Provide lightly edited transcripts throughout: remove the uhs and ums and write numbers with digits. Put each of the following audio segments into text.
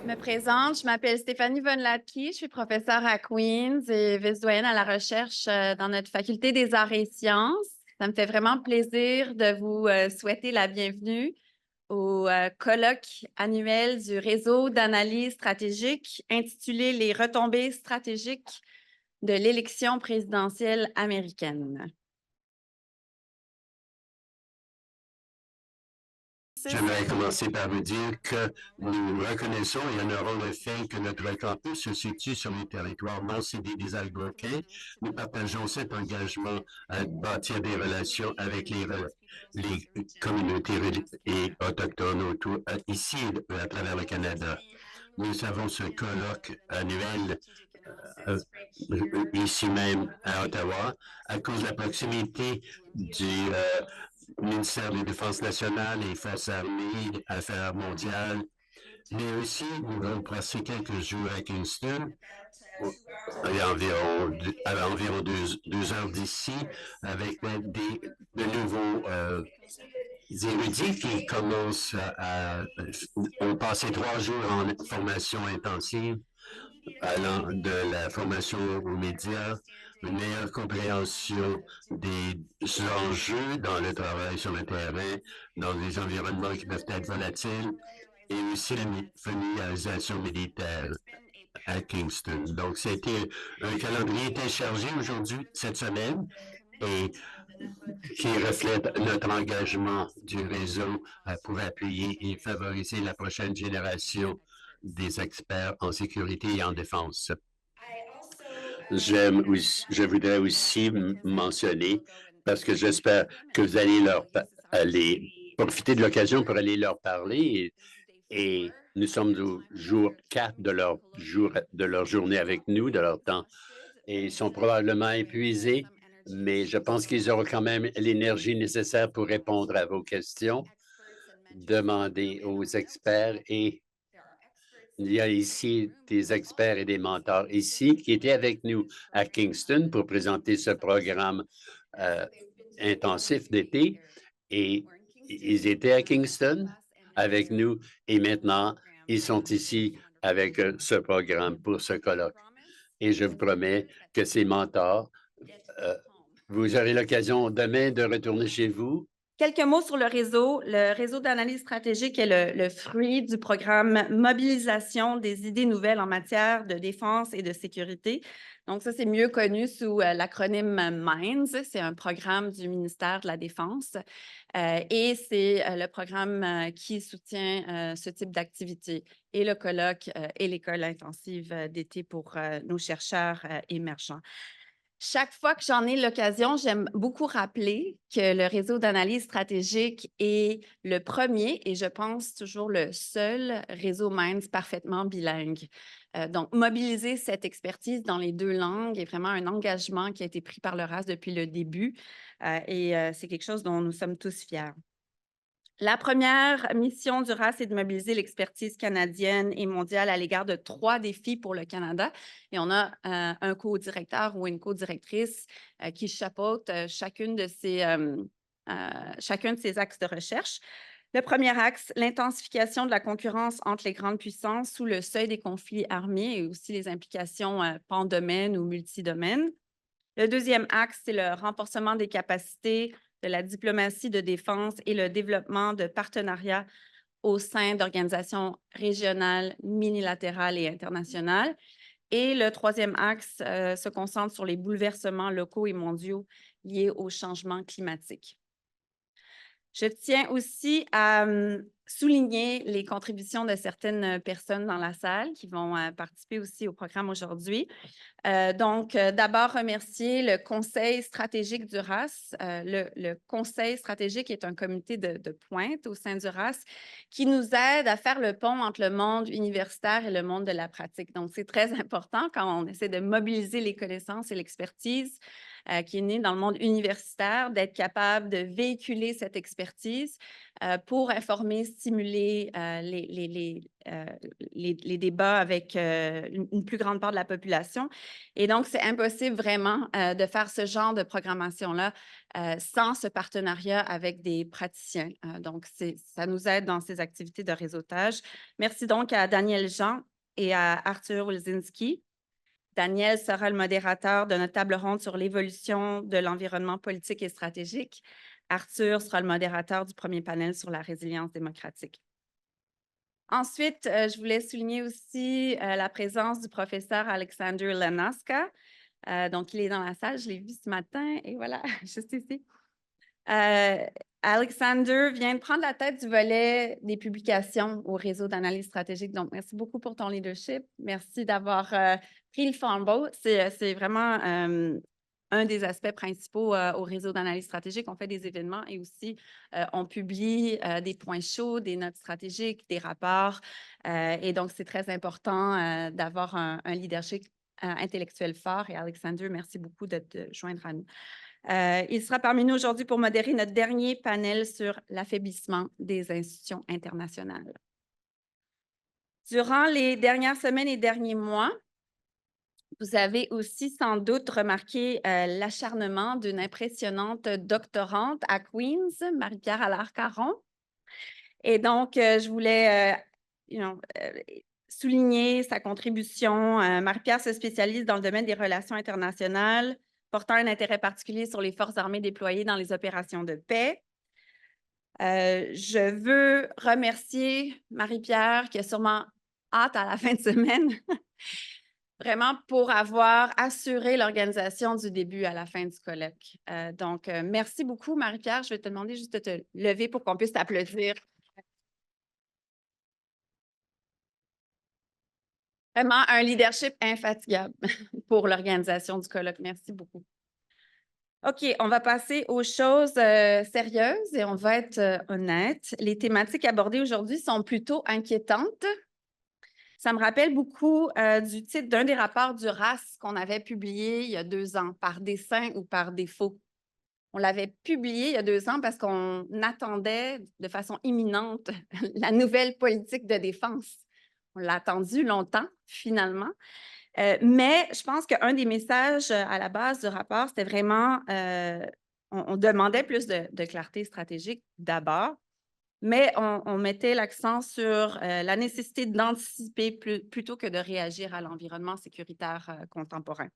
Je me présente, je m'appelle Stéphanie Von Latke, je suis professeure à Queens et vice-doyenne à la recherche dans notre faculté des arts et sciences. Ça me fait vraiment plaisir de vous souhaiter la bienvenue au colloque annuel du réseau d'analyse stratégique intitulé Les retombées stratégiques de l'élection présidentielle américaine. J'aimerais commencer par vous dire que nous reconnaissons et honorons le fait que notre campus se situe sur les territoires non cédés des Algonquins. Nous partageons cet engagement à bâtir des relations avec les communautés et autochtones autour, ici à travers le Canada. Nous avons ce colloque annuel euh, ici même à Ottawa à cause de la proximité du ministère de la Défense nationale et Forces armées, Affaires mondiales, mais aussi nous allons passer quelques jours à Kingston, à environ deux heures d'ici, avec de nouveaux érudits qui commencent ont passé 3 jours en formation intensive allant de la formation aux médias, une meilleure compréhension des enjeux dans le travail sur le terrain, dans des environnements qui peuvent être volatiles, et aussi la familiarisation militaire à Kingston. Donc, c'était un calendrier très chargé aujourd'hui, cette semaine, et qui reflète notre engagement du réseau pour appuyer et favoriser la prochaine génération des experts en sécurité et en défense. Je voudrais aussi mentionner, parce que j'espère que vous allez aller profiter de l'occasion pour aller leur parler et nous sommes au jour 4 de leur journée avec nous, de leur temps. Et ils sont probablement épuisés, mais je pense qu'ils auront quand même l'énergie nécessaire pour répondre à vos questions. Demandez aux experts et il y a ici des experts et des mentors ici qui étaient avec nous à Kingston pour présenter ce programme euh, intensif d'été et ils étaient à Kingston avec nous et maintenant ils sont ici avec ce programme pour ce colloque. Et je vous promets que ces mentors, euh, vous aurez l'occasion demain de retourner chez vous. Quelques mots sur le réseau. Le réseau d'analyse stratégique est le fruit du programme Mobilisation des idées nouvelles en matière de défense et de sécurité. Donc, ça, c'est mieux connu sous l'acronyme MINDS. C'est un programme du ministère de la Défense et c'est le programme qui soutient ce type d'activité et le colloque et l'école intensive d'été pour nos chercheurs émergents. Chaque fois que j'en ai l'occasion, j'aime beaucoup rappeler que le réseau d'analyse stratégique est le premier et je pense toujours le seul réseau MINDS parfaitement bilingue. Donc, mobiliser cette expertise dans les 2 langues est vraiment un engagement qui a été pris par le RAS depuis le début et c'est quelque chose dont nous sommes tous fiers. La première mission du RAS est de mobiliser l'expertise canadienne et mondiale à l'égard de 3 défis pour le Canada. Et on a un co-directeur ou une co-directrice qui chapeaute chacun de ces axes de recherche. Le premier axe, l'intensification de la concurrence entre les grandes puissances sous le seuil des conflits armés et aussi les implications pan-domaines ou multidomaines. Le deuxième axe, c'est le renforcement des capacités de la diplomatie de défense et le développement de partenariats au sein d'organisations régionales, minilatérales et internationales. Et le troisième axe se concentre sur les bouleversements locaux et mondiaux liés au changement climatique. Je tiens aussi à souligner les contributions de certaines personnes dans la salle qui vont participer aussi au programme aujourd'hui. D'abord, remercier le Conseil stratégique du RAS. Le Conseil stratégique est un comité de pointe au sein du RAS qui nous aide à faire le pont entre le monde universitaire et le monde de la pratique. Donc, c'est très important quand on essaie de mobiliser les connaissances et l'expertise qui est née dans le monde universitaire, d'être capable de véhiculer cette expertise pour informer, stimuler les débats avec une plus grande part de la population. Et donc, c'est impossible vraiment de faire ce genre de programmation-là sans ce partenariat avec des praticiens. Donc, ça nous aide dans ces activités de réseautage. Merci donc à Daniel Jean et à Arthur Wilczynski. Daniel sera le modérateur de notre table ronde sur l'évolution de l'environnement politique et stratégique. Arthur sera le modérateur du premier panel sur la résilience démocratique. Ensuite, je voulais souligner aussi la présence du professeur Alexander Lanaska. Donc, il est dans la salle, je l'ai vu ce matin et voilà, juste ici. Alexander vient de prendre la tête du volet des publications au réseau d'analyse stratégique. Donc, merci beaucoup pour ton leadership. Merci d'avoir pris le flambeau. C'est vraiment un des aspects principaux au réseau d'analyse stratégique. On fait des événements et aussi on publie des points chauds, des notes stratégiques, des rapports. Et donc, c'est très important d'avoir un leadership intellectuel fort. Et Alexander, merci beaucoup de te joindre à nous. Il sera parmi nous aujourd'hui pour modérer notre dernier panel sur l'affaiblissement des institutions internationales. Durant les dernières semaines et derniers mois, vous avez aussi sans doute remarqué l'acharnement d'une impressionnante doctorante à Queen's, Marie-Pierre Allard-Caron. Et donc, je voulais souligner sa contribution. Marie-Pierre se spécialise dans le domaine des relations internationales, portant un intérêt particulier sur les forces armées déployées dans les opérations de paix. Je veux remercier Marie-Pierre, qui a sûrement hâte à la fin de semaine, vraiment pour avoir assuré l'organisation du début à la fin du colloque. Donc, merci beaucoup, Marie-Pierre. Je vais te demander juste de te lever pour qu'on puisse t'applaudir. Vraiment un leadership infatigable pour l'organisation du colloque. Merci beaucoup. OK, on va passer aux choses sérieuses et on va être honnête. Les thématiques abordées aujourd'hui sont plutôt inquiétantes. Ça me rappelle beaucoup du titre d'un des rapports du RAS qu'on avait publié il y a 2 ans, par dessein ou par défaut. On l'avait publié il y a 2 ans parce qu'on attendait de façon imminente la nouvelle politique de défense. On l'a attendu longtemps, finalement. Mais je pense qu'un des messages à la base du rapport, c'était vraiment, on demandait plus de clarté stratégique d'abord, mais on mettait l'accent sur la nécessité d'anticiper plutôt que de réagir à l'environnement sécuritaire contemporain.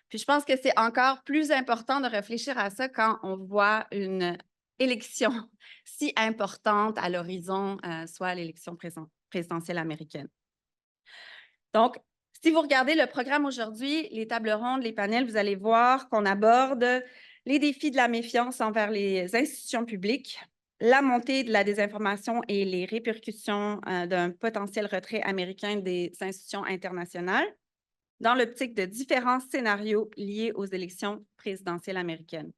Puis je pense que c'est encore plus important de réfléchir à ça quand on voit une élection si importante à l'horizon, soit l'élection présidentielle américaine. Donc, si vous regardez le programme aujourd'hui, les tables rondes, les panels, vous allez voir qu'on aborde les défis de la méfiance envers les institutions publiques, la montée de la désinformation et les répercussions d'un potentiel retrait américain des institutions internationales dans l'optique de différents scénarios liés aux élections présidentielles américaines.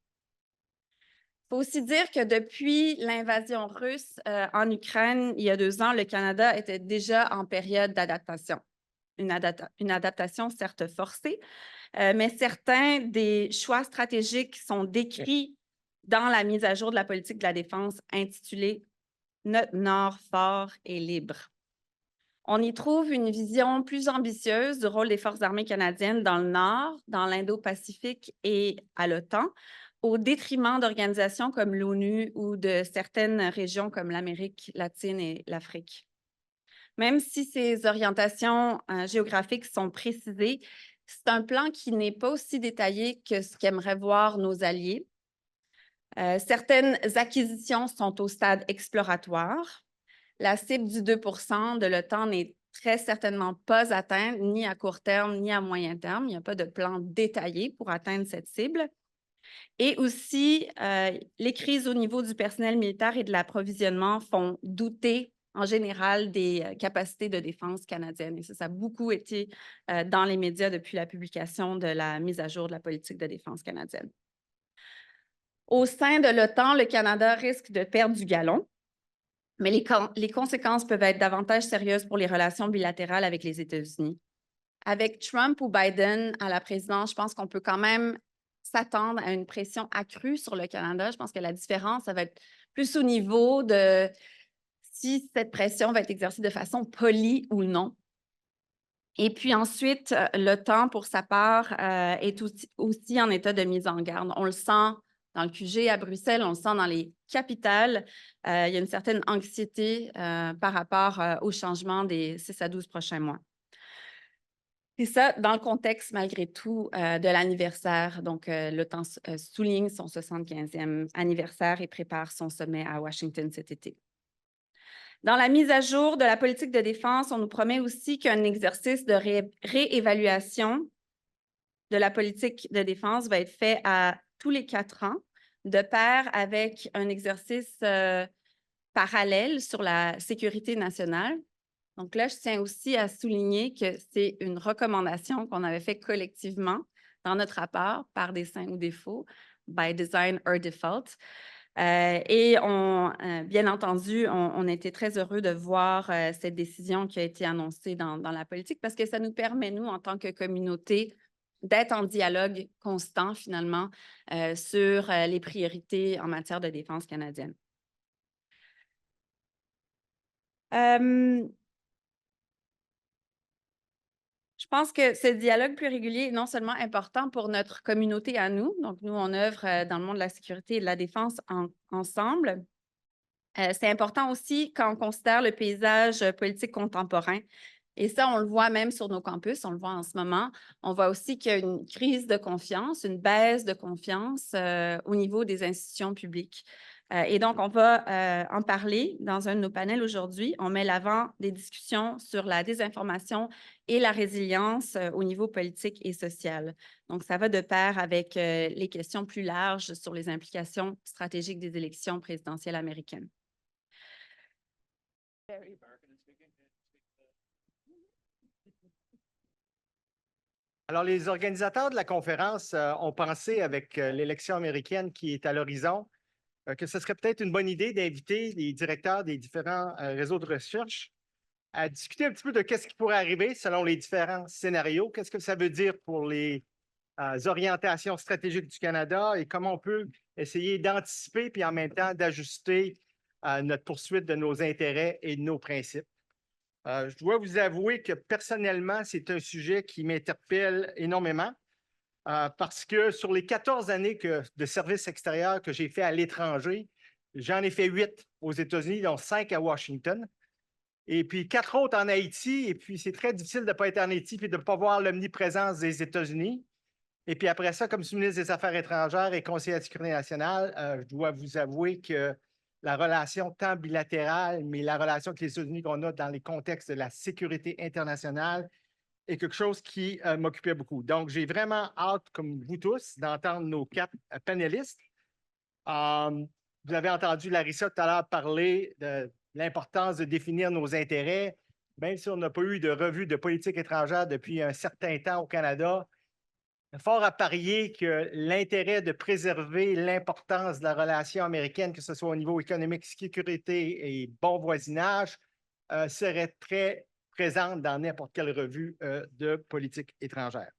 Il faut aussi dire que depuis l'invasion russe en Ukraine, il y a 2 ans, le Canada était déjà en période d'adaptation. Une adaptation certes forcée, mais certains des choix stratégiques sont décrits dans la mise à jour de la politique de la défense intitulée « Notre Nord fort et libre ». On y trouve une vision plus ambitieuse du rôle des forces armées canadiennes dans le Nord, dans l'Indo-Pacifique et à l'OTAN, au détriment d'organisations comme l'ONU ou de certaines régions comme l'Amérique latine et l'Afrique. Même si ces orientations géographiques sont précisées, c'est un plan qui n'est pas aussi détaillé que ce qu'aimeraient voir nos alliés. Certaines acquisitions sont au stade exploratoire. La cible du 2 de l'OTAN n'est très certainement pas atteinte, ni à court terme, ni à moyen terme. Il n'y a pas de plan détaillé pour atteindre cette cible. Et aussi, les crises au niveau du personnel militaire et de l'approvisionnement font douter en général des capacités de défense canadiennes. Et ça a beaucoup été dans les médias depuis la publication de la mise à jour de la politique de défense canadienne. Au sein de l'OTAN, le Canada risque de perdre du galon, mais les conséquences peuvent être davantage sérieuses pour les relations bilatérales avec les États-Unis. Avec Trump ou Biden à la présidence, je pense qu'on peut quand même s'attendre à une pression accrue sur le Canada. Je pense que la différence, ça va être plus au niveau de si cette pression va être exercée de façon polie ou non. Et puis ensuite, l'OTAN, pour sa part, est aussi en état de mise en garde. On le sent dans le QG à Bruxelles, on le sent dans les capitales. Il y a une certaine anxiété par rapport au changement des 6 à 12 prochains mois. Et ça, dans le contexte, malgré tout, de l'anniversaire. Donc, l'OTAN souligne son 75e anniversaire et prépare son sommet à Washington cet été. Dans la mise à jour de la politique de défense, on nous promet aussi qu'un exercice de réévaluation de la politique de défense va être fait à tous les 4 ans, de pair avec un exercice parallèle sur la sécurité nationale. Donc là, je tiens aussi à souligner que c'est une recommandation qu'on avait fait collectivement dans notre rapport, par dessein ou défaut, by design or default. Bien entendu, on était très heureux de voir cette décision qui a été annoncée dans la politique parce que ça nous permet, nous, en tant que communauté, d'être en dialogue constant, finalement, sur les priorités en matière de défense canadienne. Je pense que ce dialogue plus régulier est non seulement important pour notre communauté à nous, donc nous, on œuvre dans le monde de la sécurité et de la défense ensemble. C'est important aussi quand on considère le paysage politique contemporain. Et ça, on le voit même sur nos campus, on le voit en ce moment. On voit aussi qu'il y a une crise de confiance, une baisse de confiance au niveau des institutions publiques. Et donc, on va en parler dans un de nos panels aujourd'hui. On met l'avant des discussions sur la désinformation et la résilience au niveau politique et social. Donc, ça va de pair avec les questions plus larges sur les implications stratégiques des élections présidentielles américaines. Alors, les organisateurs de la conférence ont pensé, avec l'élection américaine qui est à l'horizon, que ce serait peut-être une bonne idée d'inviter les directeurs des différents réseaux de recherche à discuter un petit peu de qu'est-ce qui pourrait arriver selon les différents scénarios. Qu'est-ce que ça veut dire pour les orientations stratégiques du Canada et comment on peut essayer d'anticiper puis en même temps d'ajuster notre poursuite de nos intérêts et de nos principes. Je dois vous avouer que personnellement, c'est un sujet qui m'interpelle énormément parce que sur les 14 années de service extérieur que j'ai fait à l'étranger, j'en ai fait 8 aux États-Unis, dont 5 à Washington, et puis 4 autres en Haïti. Et puis, c'est très difficile de ne pas être en Haïti et de ne pas voir l'omniprésence des États-Unis. Et puis après ça, comme sous-ministre des Affaires étrangères et conseiller à la sécurité nationale, je dois vous avouer que la relation tant bilatérale, mais la relation avec les États-Unis qu'on a dans les contextes de la sécurité internationale est quelque chose qui m'occupait beaucoup. Donc, j'ai vraiment hâte, comme vous tous, d'entendre nos 4 panélistes. Vous avez entendu Larissa tout à l'heure parler de l'importance de définir nos intérêts. Même si on n'a pas eu de revue de politique étrangère depuis un certain temps au Canada, fort à parier que l'intérêt de préserver l'importance de la relation américaine, que ce soit au niveau économique, sécurité et bon voisinage, serait très présente dans n'importe quelle revue de politique étrangère.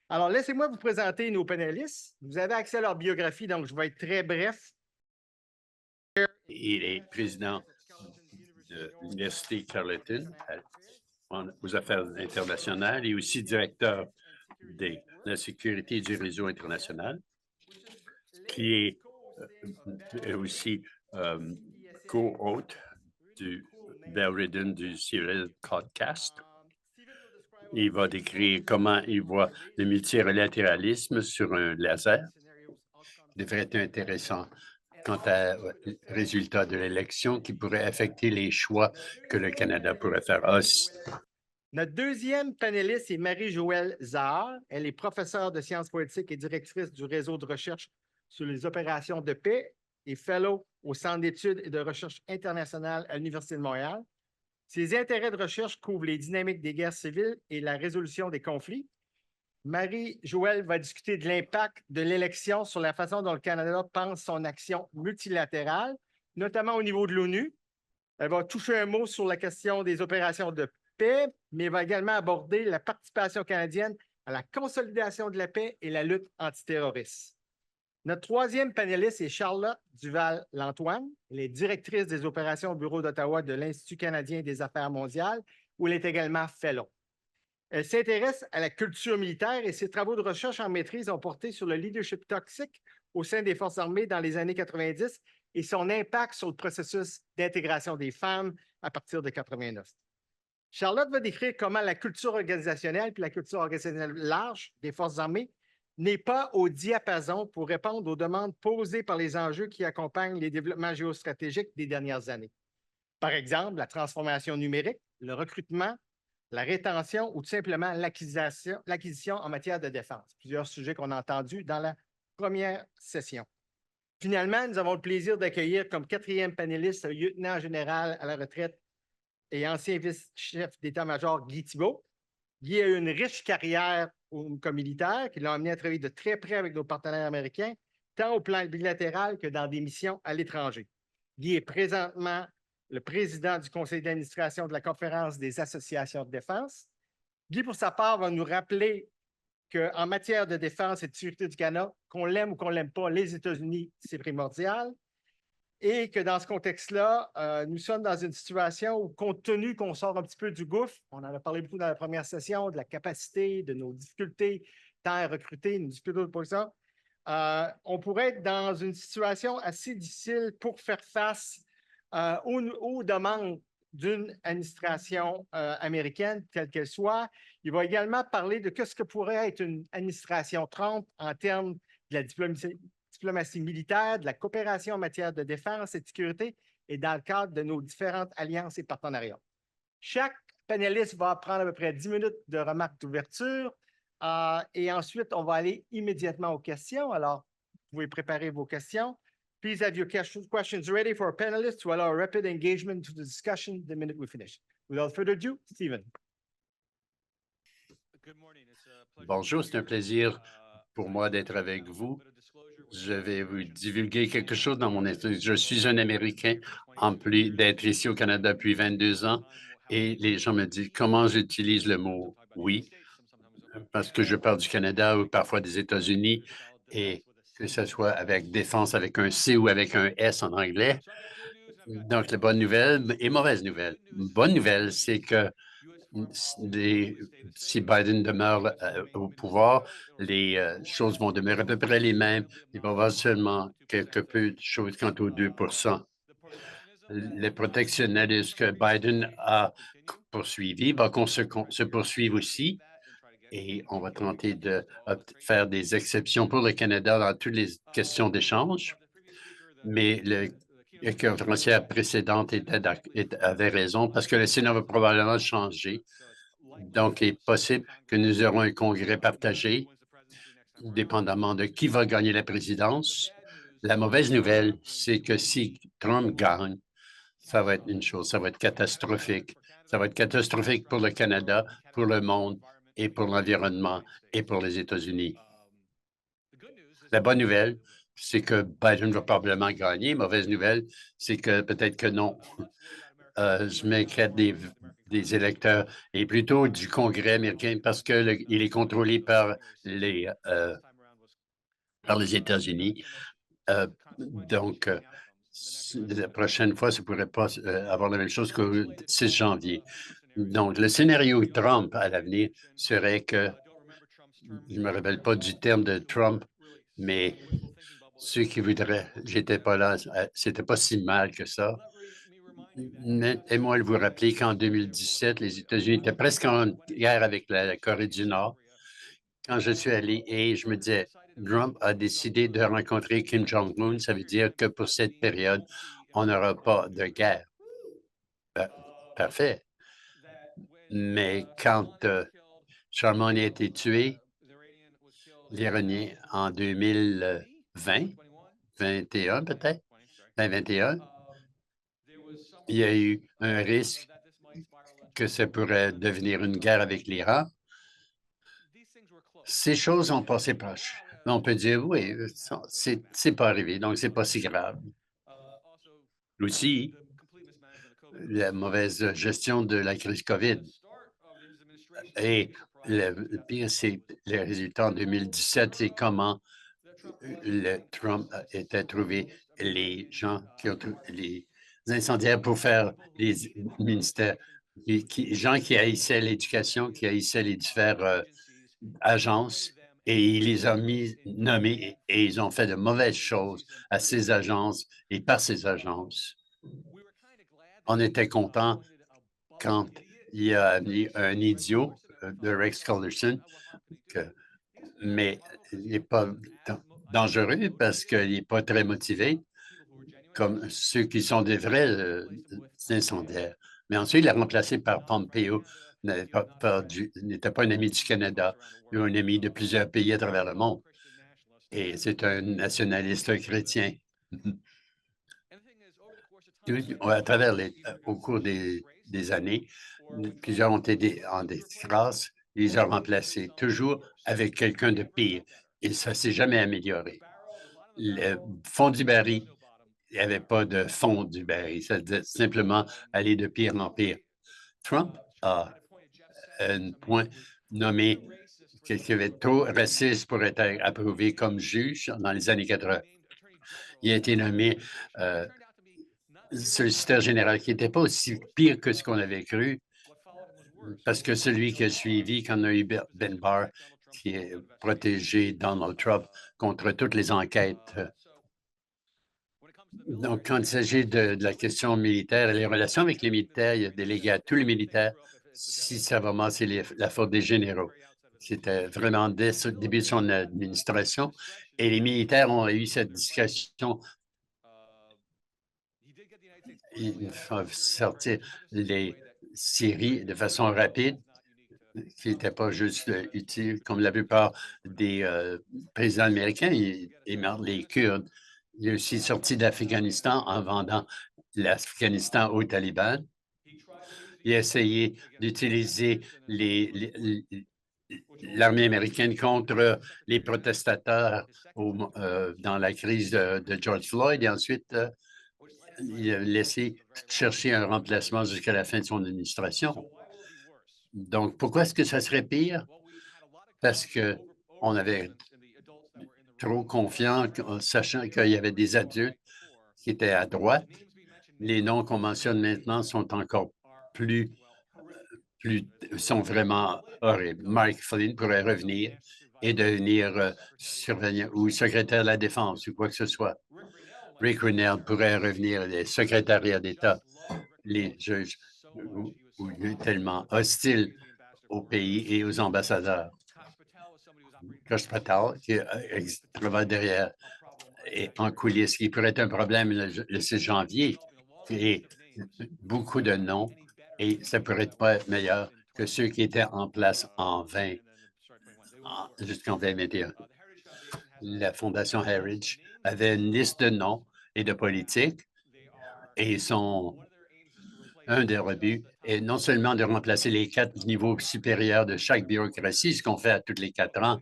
Alors, laissez-moi vous présenter nos panélistes. Vous avez accès à leur biographie, donc je vais être très bref. Il est président de l'Université Carleton aux affaires internationales et aussi directeur de la sécurité et du réseau international, qui est aussi co-hôte du Bell Ridden du Serial Podcast. Il va décrire comment il voit le multilatéralisme sur un laser. Il devrait être intéressant quant aux résultats de l'élection qui pourraient affecter les choix que le Canada pourrait faire. Notre deuxième panéliste est Marie-Joëlle Zahar. Elle est professeure de sciences politiques et directrice du réseau de recherche sur les opérations de paix et fellow au Centre d'études et de recherche internationale à l'Université de Montréal. Ses intérêts de recherche couvrent les dynamiques des guerres civiles et la résolution des conflits. Marie-Joëlle va discuter de l'impact de l'élection sur la façon dont le Canada pense son action multilatérale, notamment au niveau de l'ONU. Elle va toucher un mot sur la question des opérations de paix, mais va également aborder la participation canadienne à la consolidation de la paix et la lutte antiterroriste. Notre troisième panéliste est Charlotte Duval-Lantoine. Elle est directrice des opérations au bureau d'Ottawa de l'Institut canadien des affaires mondiales, où elle est également fellow. Elle s'intéresse à la culture militaire et ses travaux de recherche en maîtrise ont porté sur le leadership toxique au sein des Forces armées dans les années 90 et son impact sur le processus d'intégration des femmes à partir de 89. Charlotte va décrire comment la culture organisationnelle puis la culture organisationnelle large des Forces armées n'est pas au diapason pour répondre aux demandes posées par les enjeux qui accompagnent les développements géostratégiques des dernières années. Par exemple, la transformation numérique, le recrutement, la rétention ou tout simplement l'acquisition en matière de défense. Plusieurs sujets qu'on a entendus dans la première session. Finalement, nous avons le plaisir d'accueillir comme quatrième panéliste le lieutenant général à la retraite et ancien vice-chef d'état-major Guy Thibault. Guy a eu une riche carrière comme militaire qui l'a amené à travailler de très près avec nos partenaires américains, tant au plan bilatéral que dans des missions à l'étranger. Guy est présentement le président du conseil d'administration de la Conférence des associations de défense. Guy, pour sa part, va nous rappeler qu'en matière de défense et de sécurité du Canada, qu'on l'aime ou qu'on ne l'aime pas, les États-Unis, c'est primordial. Et que dans ce contexte-là, nous sommes dans une situation où, compte tenu qu'on sort un petit peu du gouffre, on en a parlé beaucoup dans la première session, de la capacité, de nos difficultés, tant à recruter, une difficulté pour ça, on pourrait être dans une situation assez difficile pour faire face aux demandes d'une administration américaine, telle qu'elle soit. Il va également parler de ce que pourrait être une administration Trump en termes de la diplomatie militaire, de la coopération en matière de défense et de sécurité et dans le cadre de nos différentes alliances et partenariats. Chaque panéliste va prendre à peu près 10 minutes de remarques d'ouverture et ensuite, on va aller immédiatement aux questions. Alors, vous pouvez préparer vos questions. Please have your questions ready for our panelists to allow a rapid engagement to the discussion the minute we finish. Without further ado, Stephen. Bonjour, c'est un plaisir pour moi d'être avec vous. Je vais vous divulguer quelque chose dans mon esprit. Je suis un Américain, en plus d'être ici au Canada depuis 22 ans, et les gens me disent comment j'utilise le mot « oui », parce que je parle du Canada ou parfois des États-Unis, et que ce soit avec défense avec un C ou avec un S en anglais. Donc, la bonne nouvelle et mauvaise nouvelle. Bonne nouvelle, c'est que si Biden demeure au pouvoir, les choses vont demeurer à peu près les mêmes. Il va y avoir seulement quelque peu de choses quant aux 2 Le protectionnisme que Biden a poursuivi va se poursuivre aussi. Et on va tenter de faire des exceptions pour le Canada dans toutes les questions d'échange. Mais la conférencière précédente avait raison parce que le Sénat va probablement changer. Donc, il est possible que nous aurons un congrès partagé, dépendamment de qui va gagner la présidence. La mauvaise nouvelle, c'est que si Trump gagne, ça va être une chose, ça va être catastrophique. Ça va être catastrophique pour le Canada, pour le monde et pour l'environnement et pour les États-Unis. La bonne nouvelle, c'est que Biden va probablement gagner. Mauvaise nouvelle, c'est que peut-être que non. Je m'inquiète des électeurs et plutôt du Congrès américain parce qu'il est contrôlé par les États-Unis. Donc, la prochaine fois, ça ne pourrait pas avoir la même chose qu'au 6 janvier. Donc, le scénario Trump à l'avenir serait que, je ne me rappelle pas du terme de Trump, mais ceux qui voudraient, j'étais pas là, c'était pas si mal que ça. Et moi, vous rappeler qu'en 2017, les États-Unis étaient presque en guerre avec la Corée du Nord. Quand je suis allé et je me disais, Trump a décidé de rencontrer Kim Jong-un, ça veut dire que pour cette période, on n'aura pas de guerre. Parfait. Mais quand Sharman a été tué, l'Iranien, en 2020, 21 peut-être, 2021, il y a eu un risque que ça pourrait devenir une guerre avec l'Iran. Ces choses ont passé proche. On peut dire, oui, c'est pas arrivé, donc c'est pas si grave. Aussi, la mauvaise gestion de la crise COVID. Et le pire, c'est le résultat en 2017, c'est comment Trump était trouvé les gens qui ont les incendiaires pour faire les ministères, gens qui haïssaient l'éducation, qui haïssaient les différentes agences et il les a nommés et ils ont fait de mauvaises choses à ces agences et par ces agences. On était content quand il a amené un idiot de Rex Tillerson, mais il n'est pas dangereux parce qu'il n'est pas très motivé, comme ceux qui sont des vrais incendiaires. Mais ensuite, il est remplacé par Pompeo, n'était pas un ami du Canada, mais un ami de plusieurs pays à travers le monde. Et c'est un nationaliste chrétien. À travers au cours des années, plusieurs ont été en disgrâce, ils les ont remplacés, toujours avec quelqu'un de pire. Et ça ne s'est jamais amélioré. Le fond du baril, il n'y avait pas de fond du baril. Ça disait simplement aller de pire en pire. Trump a un point nommé quelqu'un avait trop raciste pour être approuvé comme juge dans les années 80. Il a été nommé solliciteur général, qui n'était pas aussi pire que ce qu'on avait cru, parce que celui qui a suivi, quand on a eu Ben Barr, qui est protégé Donald Trump contre toutes les enquêtes. Donc, quand il s'agit de la question militaire et les relations avec les militaires, il y a délégué à tous les militaires si ça vraiment c'est la faute des généraux. C'était vraiment dès le début de son administration et les militaires ont eu cette discussion. Ils font sortir les séries de façon rapide, qui n'était pas juste utile, comme la plupart des présidents américains, ils meurent les Kurdes. Il est aussi sorti d'Afghanistan en vendant l'Afghanistan aux talibans. Il a essayé d'utiliser l'armée américaine contre les protestataires dans la crise de George Floyd et ensuite il a laissé chercher un remplacement jusqu'à la fin de son administration. Donc, pourquoi est-ce que ça serait pire? Parce qu'on avait trop confiance, sachant qu'il y avait des adultes qui étaient à droite. Les noms qu'on mentionne maintenant sont encore sont vraiment horribles. Mike Flynn pourrait revenir et devenir surveillant ou secrétaire de la Défense ou quoi que ce soit. Rick Grinnell pourrait revenir les secrétariats d'État. Les juges tellement hostiles au pays et aux ambassadeurs. Josh Patel, qui travaille derrière et en coulisses, qui pourrait être un problème le 6 janvier, et beaucoup de noms, et ça pourrait pas être meilleur que ceux qui étaient en place jusqu'en 2021. La Fondation Heritage avait une liste de noms et de politiques, et un des rebuts est non seulement de remplacer les 4 niveaux supérieurs de chaque bureaucratie, ce qu'on fait à tous les 4 ans,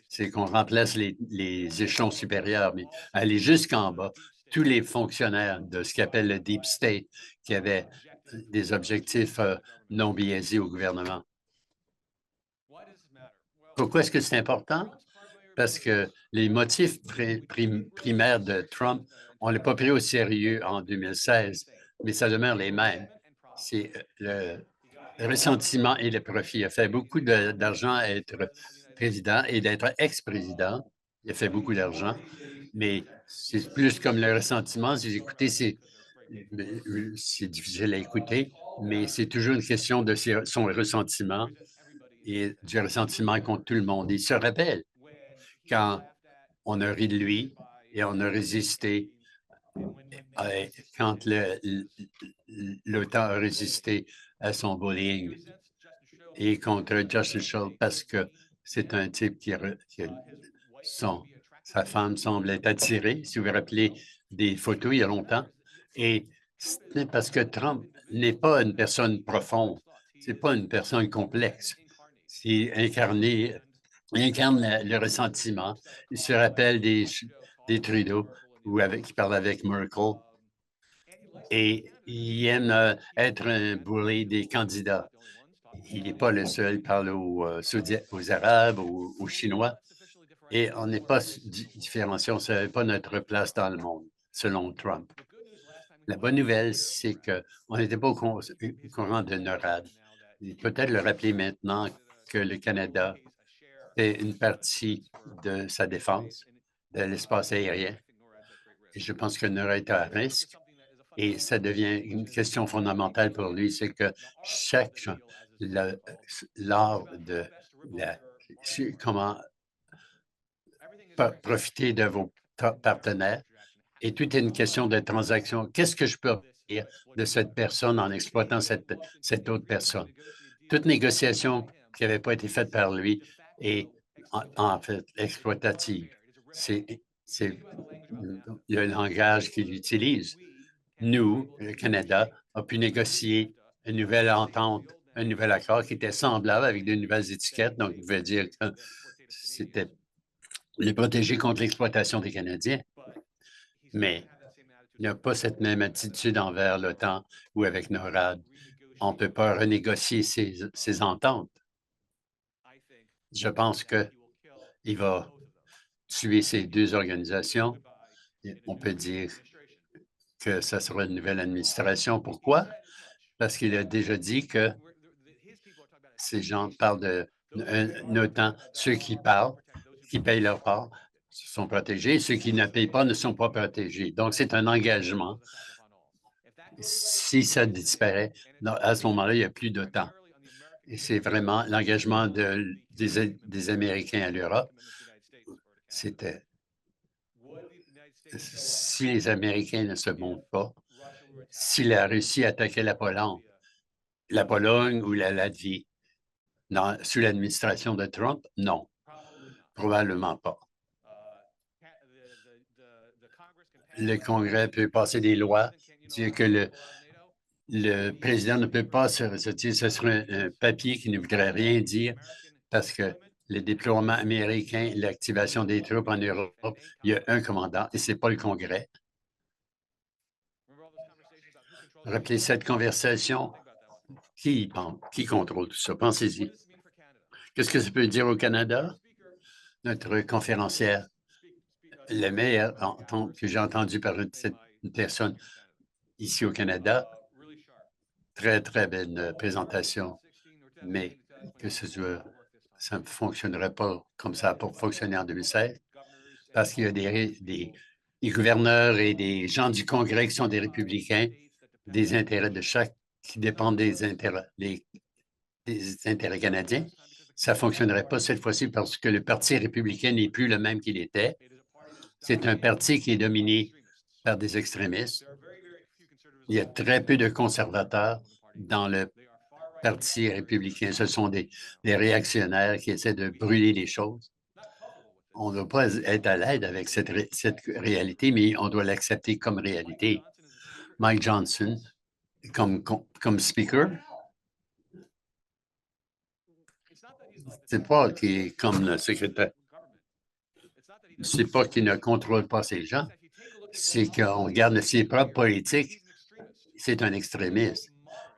c'est qu'on remplace les échelons supérieurs, mais aller jusqu'en bas, tous les fonctionnaires de ce qu'appelle le Deep State, qui avaient des objectifs non biaisés au gouvernement. Pourquoi est-ce que c'est important? Parce que les motifs primaires de Trump, on ne l'a pas pris au sérieux en 2016, mais ça demeure les mêmes. C'est le ressentiment et le profit. Il a fait beaucoup d'argent à être président et d'être ex-président. Il a fait beaucoup d'argent, mais c'est plus comme le ressentiment. Si vous écoutez, c'est difficile à écouter, mais c'est toujours une question de son ressentiment et du ressentiment contre tout le monde. Il se rappelle quand on a ri de lui et on a résisté, quand l'OTAN a résisté à son bullying et contre Justin Schultz parce que c'est un type sa femme semble être attirée, si vous vous rappelez des photos il y a longtemps. Et c'est parce que Trump n'est pas une personne profonde, c'est pas une personne complexe. C'est il incarne le ressentiment. Il se rappelle des Trudeau qui parle avec Merkel. Et il aime être un bully des candidats. Il n'est pas le seul, il parle aux Arabes, aux Chinois. Et on n'est pas différencié, on ne savait pas notre place dans le monde, selon Trump. La bonne nouvelle, c'est qu'on n'était pas au courant de NORAD. Peut-être le rappeler maintenant que le Canada C'est une partie de sa défense, de l'espace aérien. Et je pense que NORAD est à risque. Et ça devient une question fondamentale pour lui, c'est que chaque l'art de comment profiter de vos partenaires et tout est une question de transaction. Qu'est-ce que je peux obtenir de cette personne en exploitant cette autre personne? Toute négociation qui n'avait pas été faite par lui est en fait exploitative. C'est le langage qu'il utilise. Nous, le Canada, a pu négocier une nouvelle entente, un nouvel accord qui était semblable avec de nouvelles étiquettes. Donc, il veut dire que c'était les protéger contre l'exploitation des Canadiens. Mais il n'a pas cette même attitude envers l'OTAN ou avec NORAD. On ne peut pas renégocier ces ententes. Je pense qu'il va tuer ces deux organisations. On peut dire que ça sera une nouvelle administration. Pourquoi? Parce qu'il a déjà dit que ces gens parlent d'un OTAN. Ceux qui parlent, qui payent leur part, sont protégés. Ceux qui ne payent pas ne sont pas protégés. Donc, c'est un engagement. Si ça disparaît, à ce moment-là, il n'y a plus d'OTAN. Et c'est vraiment l'engagement des Américains à l'Europe. C'était si les Américains ne se montent pas, si la Russie attaquait la Pologne ou la Latvie, sous l'administration de Trump, non, probablement pas. Le Congrès peut passer des lois, dire que le président ne peut pas se retirer. Ce serait un papier qui ne voudrait rien dire parce que le déploiement américain, l'activation des troupes en Europe, il y a un commandant et ce n'est pas le Congrès. Rappelez cette conversation. Qui contrôle tout ça? Pensez-y. Qu'est-ce que ça peut dire au Canada? Notre conférencière, la meilleure que j'ai entendue par une personne ici au Canada, très, très belle présentation, mais que ça ne fonctionnerait pas comme ça pour fonctionner en 2016, parce qu'il y a des gouverneurs et des gens du Congrès qui sont des républicains, des intérêts de chaque, qui dépendent des intérêts canadiens. Ça ne fonctionnerait pas cette fois-ci parce que le Parti républicain n'est plus le même qu'il était. C'est un parti qui est dominé par des extrémistes. Il y a très peu de conservateurs dans le Parti républicain. Ce sont des réactionnaires qui essaient de brûler les choses. On ne doit pas être à l'aide avec cette réalité, mais on doit l'accepter comme réalité. Mike Johnson, comme speaker, c'est pas qu'il est comme le secrétaire. C'est pas qu'il ne contrôle pas ces gens. C'est qu'on regarde ses propres politiques. C'est un extrémiste.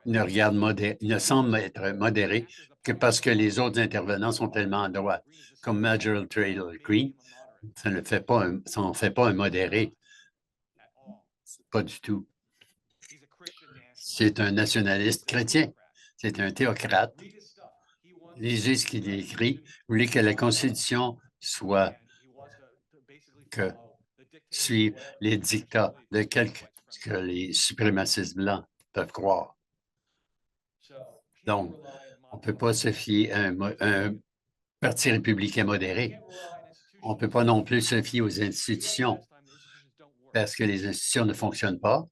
Il ne semble être modéré que parce que les autres intervenants sont tellement à droite, comme Marjorie Taylor Greene. Ça n'en fait pas un modéré. Pas du tout. C'est un nationaliste chrétien. C'est un théocrate. Lisez ce qu'il écrit. Vous voulez que la Constitution soit que suive les dictats de ce que les suprémacistes blancs peuvent croire. Donc, on ne peut pas se fier à un parti républicain modéré. On ne peut pas non plus se fier aux institutions parce que les institutions ne fonctionnent pas.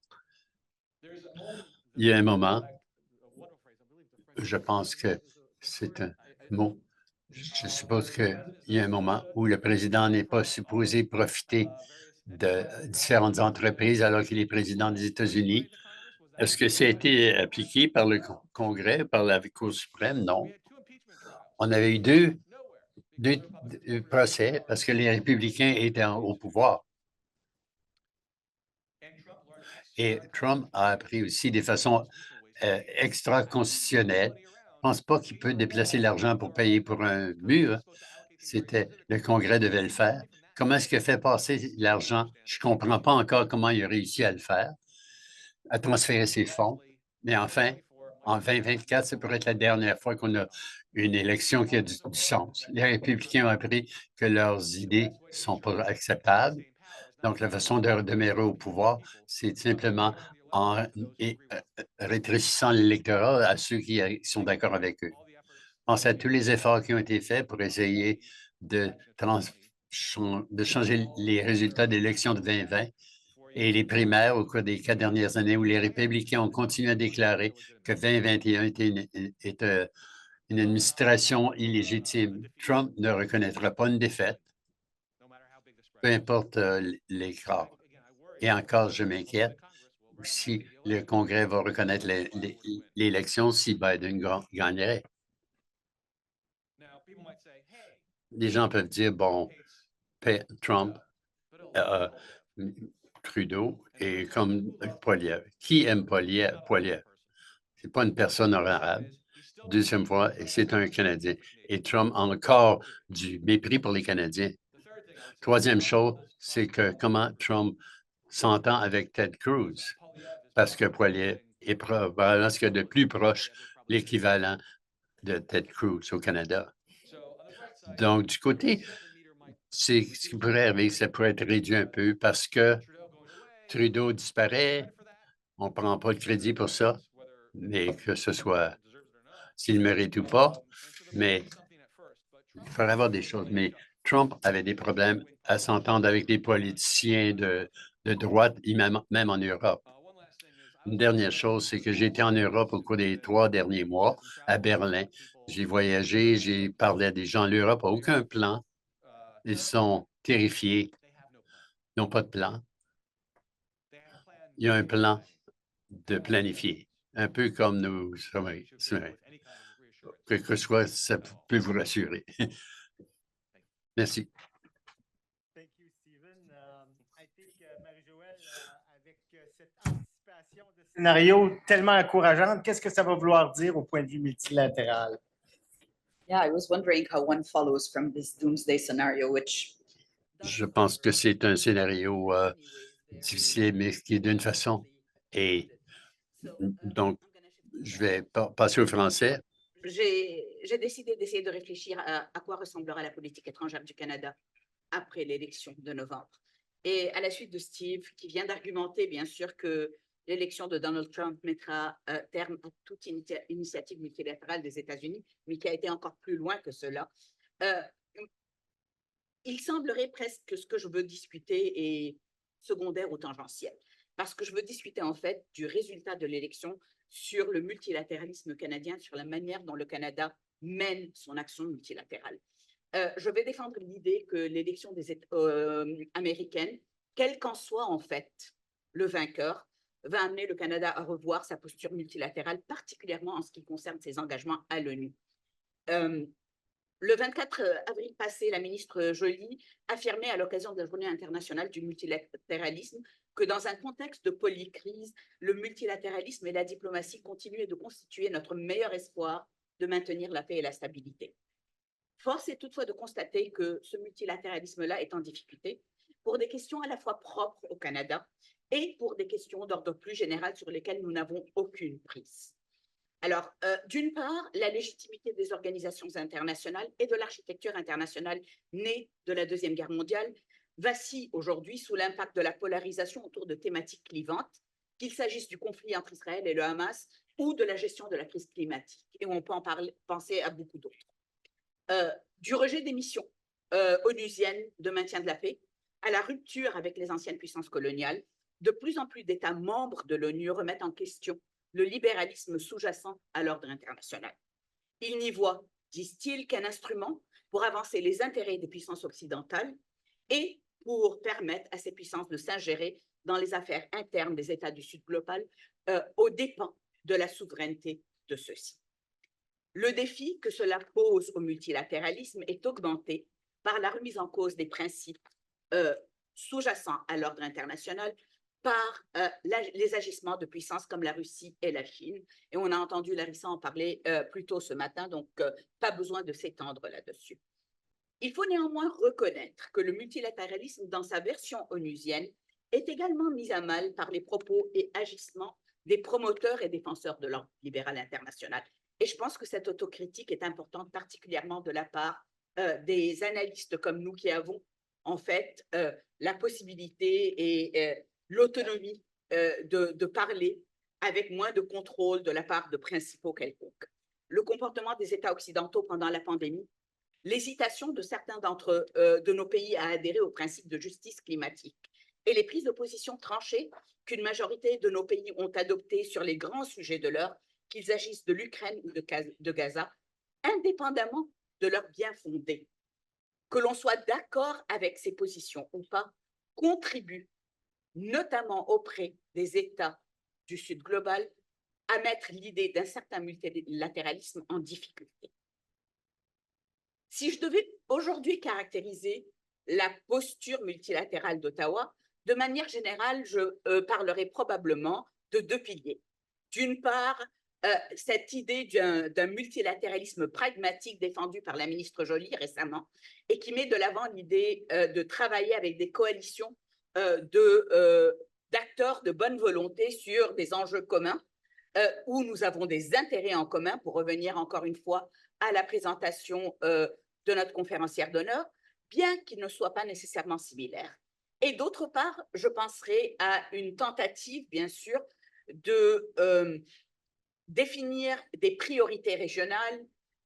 Il y a un moment, je pense que c'est un mot, je suppose qu'il y a un moment où le président n'est pas supposé profiter de différentes entreprises alors qu'il est président des États-Unis. Est-ce que ça a été appliqué par le Congrès, par la Cour suprême? Non. On avait eu deux procès parce que les républicains étaient au pouvoir. Et Trump a appris aussi des façons extra-constitutionnelles. Je ne pense pas qu'il peut déplacer l'argent pour payer pour un mur. Le Congrès devait le faire. Comment est-ce qu'il a fait passer l'argent? Je ne comprends pas encore comment il a réussi à le faire, à transférer ses fonds. Mais enfin, En 2024, ça pourrait être la dernière fois qu'on a une élection qui a du sens. Les républicains ont appris que leurs idées ne sont pas acceptables. Donc, la façon de demeurer au pouvoir, c'est simplement en rétrécissant l'électorat à ceux qui sont d'accord avec eux. Pense à tous les efforts qui ont été faits pour essayer de, de changer les résultats de l'élection de 2020 et les primaires au cours des 4 dernières années où les républicains ont continué à déclarer que 2021 était une administration illégitime. Trump ne reconnaîtra pas une défaite, peu importe l'écart. Et encore, je m'inquiète si le Congrès va reconnaître l'élection si Biden gagnerait. Les gens peuvent dire, bon, Trump, Trudeau et comme Poilievre. Qui aime Poilievre? Ce n'est pas une personne honorable. Deuxième fois, et c'est un Canadien. Et Trump a encore du mépris pour les Canadiens. Troisième chose, c'est que comment Trump s'entend avec Ted Cruz, parce que Poilievre est probablement ce qu'il y a de plus proche l'équivalent de Ted Cruz au Canada. Donc, du côté, c'est ce qui pourrait arriver, ça pourrait être réduit un peu parce que Trudeau disparaît, on ne prend pas de crédit pour ça, mais que ce soit s'il mérite ou pas, mais il faudrait avoir des choses. Mais Trump avait des problèmes à s'entendre avec des politiciens de droite, même en Europe. Une dernière chose, c'est que j'ai été en Europe au cours des 3 derniers mois, à Berlin. J'ai voyagé, j'ai parlé à des gens. L'Europe n'a aucun plan. Ils sont terrifiés. Ils n'ont pas de plan. Il y a un plan de planifier, un peu comme nous sommes. Quel que soit, ça peut vous rassurer. Merci. Thank you, Stephen. I think, Marie-Joëlle, avec cette anticipation de scénario tellement encourageante, qu'est-ce que ça va vouloir dire au point de vue multilatéral? Yeah, I was wondering how one follows from this doomsday scenario, which Je pense que c'est un scénario difficile, mais qui est d'une façon. Et donc, je vais passer au français. j'ai décidé d'essayer de réfléchir à quoi ressemblera la politique étrangère du Canada après l'élection de novembre. Et à la suite de Steve, qui vient d'argumenter, bien sûr, que l'élection de Donald Trump mettra terme à toute initiative multilatérale des États-Unis, mais qui a été encore plus loin que cela. Il semblerait presque que ce que je veux discuter est secondaire ou tangentiel, parce que je veux discuter en fait du résultat de l'élection sur le multilatéralisme canadien, sur la manière dont le Canada mène son action multilatérale. Je vais défendre l'idée que l'élection des américaines, quel qu'en soit en fait le vainqueur, va amener le Canada à revoir sa posture multilatérale, particulièrement en ce qui concerne ses engagements à l'ONU. Le 24 avril passé, la ministre Joly affirmait à l'occasion de la Journée internationale du multilatéralisme que dans un contexte de polycrise, le multilatéralisme et la diplomatie continuaient de constituer notre meilleur espoir de maintenir la paix et la stabilité. Force est toutefois de constater que ce multilatéralisme-là est en difficulté pour des questions à la fois propres au Canada et pour des questions d'ordre plus général sur lesquelles nous n'avons aucune prise. Alors, d'une part, la légitimité des organisations internationales et de l'architecture internationale née de la Deuxième Guerre mondiale vacille aujourd'hui sous l'impact de la polarisation autour de thématiques clivantes, qu'il s'agisse du conflit entre Israël et le Hamas ou de la gestion de la crise climatique. Et on peut penser à beaucoup d'autres. Du rejet des missions onusiennes de maintien de la paix à la rupture avec les anciennes puissances coloniales, de plus en plus d'États membres de l'ONU remettent en question le libéralisme sous-jacent à l'ordre international. Ils n'y voient, disent-ils, qu'un instrument pour avancer les intérêts des puissances occidentales et pour permettre à ces puissances de s'ingérer dans les affaires internes des États du Sud global aux dépens de la souveraineté de ceux-ci. Le défi que cela pose au multilatéralisme est augmenté par la remise en cause des principes sous-jacents à l'ordre international par les agissements de puissances comme la Russie et la Chine. Et on a entendu Larissa en parler plus tôt ce matin, donc pas besoin de s'étendre là-dessus. Il faut néanmoins reconnaître que le multilatéralisme, dans sa version onusienne, est également mis à mal par les propos et agissements des promoteurs et défenseurs de l'ordre libéral international. Et je pense que cette autocritique est importante, particulièrement de la part des analystes comme nous qui avons en fait la possibilité et l'autonomie de parler avec moins de contrôle de la part de principaux quelconques. Le comportement des États occidentaux pendant la pandémie, l'hésitation de certains de nos pays à adhérer au principe de justice climatique et les prises de position tranchées qu'une majorité de nos pays ont adoptées sur les grands sujets de l'heure, qu'ils agissent de l'Ukraine ou de Gaza, indépendamment de leur bien fondé, que l'on soit d'accord avec ces positions ou pas, contribue, notamment auprès des États du Sud global, à mettre l'idée d'un certain multilatéralisme en difficulté. Si je devais aujourd'hui caractériser la posture multilatérale d'Ottawa, de manière générale, je parlerai probablement de deux piliers. D'une part, cette idée d'un multilatéralisme pragmatique défendu par la ministre Joly récemment et qui met de l'avant l'idée de travailler avec des coalitions d'acteurs de bonne volonté sur des enjeux communs où nous avons des intérêts en commun, pour revenir encore une fois à la présentation de notre conférencière d'honneur, bien qu'ils ne soient pas nécessairement similaires. Et d'autre part, je penserai à une tentative, bien sûr, de définir des priorités régionales,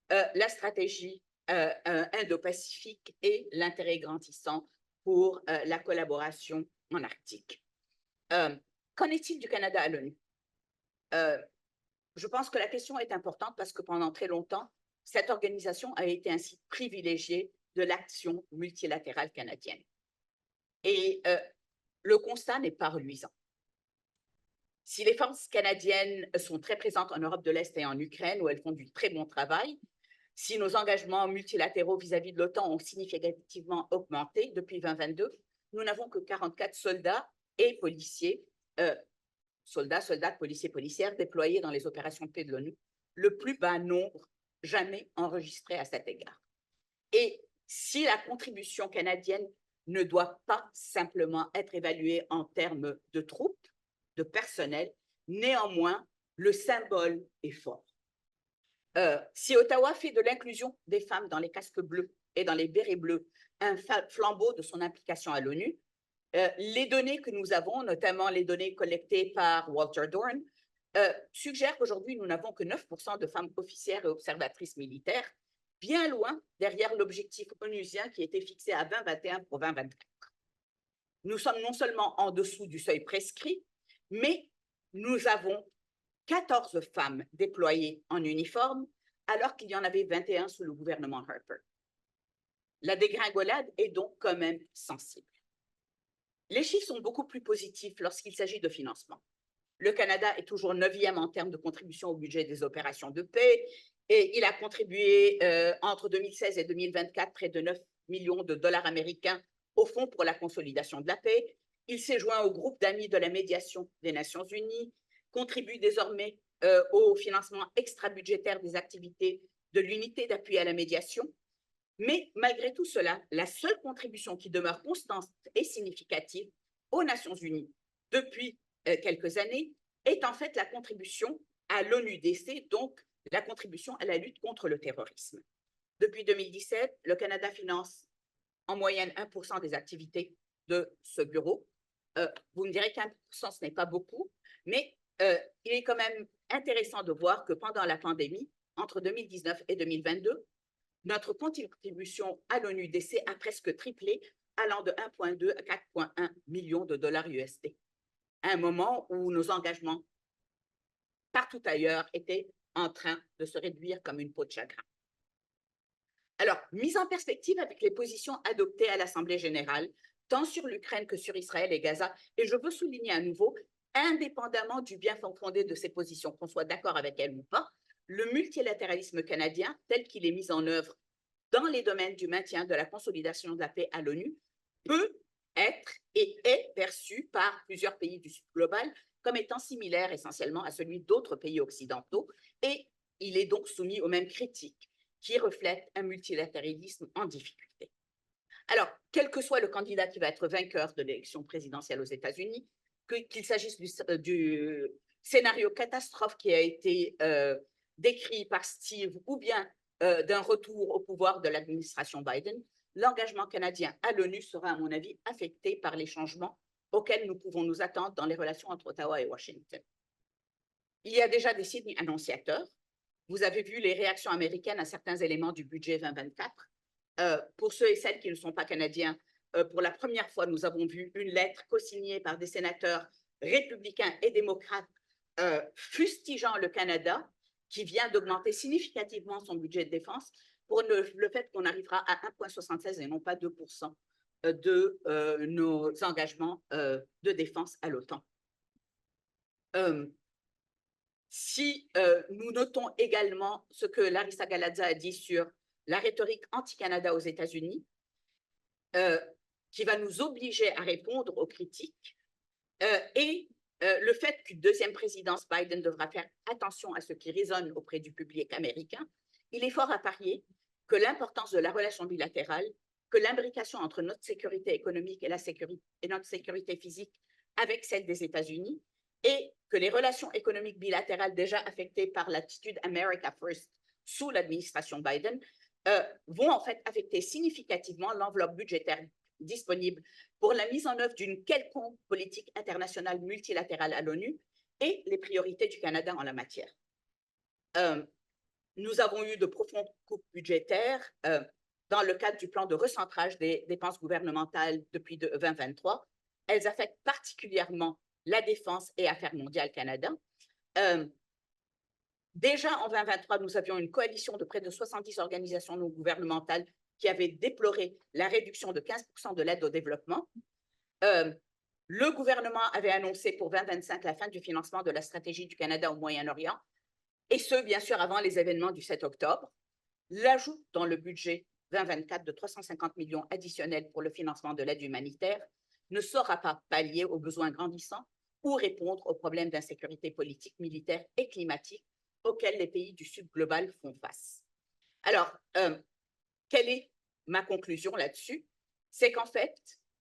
la stratégie Indo-Pacifique et l'intérêt grandissant pour la collaboration en Arctique. Qu'en est-il du Canada à l'ONU? Je pense que la question est importante parce que pendant très longtemps, cette organisation a été un site privilégié de l'action multilatérale canadienne. Et le constat n'est pas reluisant. Si les forces canadiennes sont très présentes en Europe de l'Est et en Ukraine, où elles font du très bon travail, si nos engagements multilatéraux vis-à-vis de l'OTAN ont significativement augmenté depuis 2022, nous n'avons que 44 soldats et policiers, soldats, policiers, policières déployés dans les opérations de paix de l'ONU, le plus bas nombre jamais enregistré à cet égard. Et si la contribution canadienne ne doit pas simplement être évaluée en termes de troupes, de personnel, néanmoins, le symbole est fort. Si Ottawa fait de l'inclusion des femmes dans les casques bleus et dans les bérets bleus un flambeau de son implication à l'ONU, les données que nous avons, notamment les données collectées par Walter Dorn, suggèrent qu'aujourd'hui, nous n'avons que 9% de femmes officières et observatrices militaires, bien loin derrière l'objectif onusien qui était fixé à 2021 pour 2024. Nous sommes non seulement en dessous du seuil prescrit, mais nous avons 14 femmes déployées en uniforme, alors qu'il y en avait 21 sous le gouvernement Harper. La dégringolade est donc quand même sensible. Les chiffres sont beaucoup plus positifs lorsqu'il s'agit de financement. Le Canada est toujours 9e en termes de contribution au budget des opérations de paix et il a contribué entre 2016 et 2024 près de 9 millions de dollars américains au Fonds pour la consolidation de la paix. Il s'est joint au groupe d'amis de la médiation des Nations unies, contribue désormais au financement extra-budgétaire des activités de l'unité d'appui à la médiation. Mais malgré tout cela, la seule contribution qui demeure constante et significative aux Nations unies depuis quelques années est en fait la contribution à l'ONUDC, donc la contribution à la lutte contre le terrorisme. Depuis 2017, le Canada finance en moyenne 1% des activités de ce bureau. Vous me direz qu'1%, ce n'est pas beaucoup, mais il est quand même intéressant de voir que pendant la pandémie, entre 2019 et 2022, notre contribution à l'ONUDC a presque triplé, allant de 1,2 à 4,1 millions de dollars USD, à un moment où nos engagements partout ailleurs étaient en train de se réduire comme une peau de chagrin. Alors, mise en perspective avec les positions adoptées à l'Assemblée générale, tant sur l'Ukraine que sur Israël et Gaza, et je veux souligner à nouveau, indépendamment du bien fondé de ces positions, qu'on soit d'accord avec elles ou pas, le multilatéralisme canadien, tel qu'il est mis en œuvre dans les domaines du maintien de la consolidation de la paix à l'ONU, peut être et est perçu par plusieurs pays du Sud global comme étant similaire essentiellement à celui d'autres pays occidentaux, et il est donc soumis aux mêmes critiques qui reflètent un multilatéralisme en difficulté. Alors, quel que soit le candidat qui va être vainqueur de l'élection présidentielle aux États-Unis, qu'il s'agisse du scénario catastrophe qui a été décrit par Steve ou bien d'un retour au pouvoir de l'administration Biden, l'engagement canadien à l'ONU sera, à mon avis, affecté par les changements auxquels nous pouvons nous attendre dans les relations entre Ottawa et Washington. Il y a déjà des signes annonciateurs. Vous avez vu les réactions américaines à certains éléments du budget 2024. Pour ceux et celles qui ne sont pas canadiens, pour la première fois, nous avons vu une lettre co-signée par des sénateurs républicains et démocrates fustigeant le Canada, qui vient d'augmenter significativement son budget de défense pour le fait qu'on arrivera à 1,76 et non pas 2% de nos engagements de défense à l'OTAN. Si nous notons également ce que Larissa Galadza a dit sur la rhétorique anti-Canada aux États-Unis, qui va nous obliger à répondre aux critiques, et le fait qu'une deuxième présidence Biden devra faire attention à ce qui résonne auprès du public américain, il est fort à parier que l'importance de la relation bilatérale, que l'imbrication entre notre sécurité économique et notre sécurité physique avec celle des États-Unis, et que les relations économiques bilatérales déjà affectées par l'attitude America First sous l'administration Biden vont en fait affecter significativement l'enveloppe budgétaire disponible pour la mise en œuvre d'une quelconque politique internationale multilatérale à l'ONU et les priorités du Canada en la matière. Nous avons eu de profondes coupes budgétaires dans le cadre du plan de recentrage des dépenses gouvernementales depuis 2023. Elles affectent particulièrement la Défense et Affaires mondiales Canada. Déjà en 2023, nous avions une coalition de près de 70 organisations non gouvernementales qui avaient déploré la réduction de 15% de l'aide au développement. Le gouvernement avait annoncé pour 2025 la fin du financement de la stratégie du Canada au Moyen-Orient, et ce, bien sûr, avant les événements du 7 octobre. L'ajout dans le budget 2024 de 350 millions additionnels pour le financement de l'aide humanitaire ne saura pas pallier aux besoins grandissants ou répondre aux problèmes d'insécurité politique, militaire et climatique auxquels les pays du Sud global font face. Alors, quelle est ma conclusion là-dessus? C'est qu'en fait,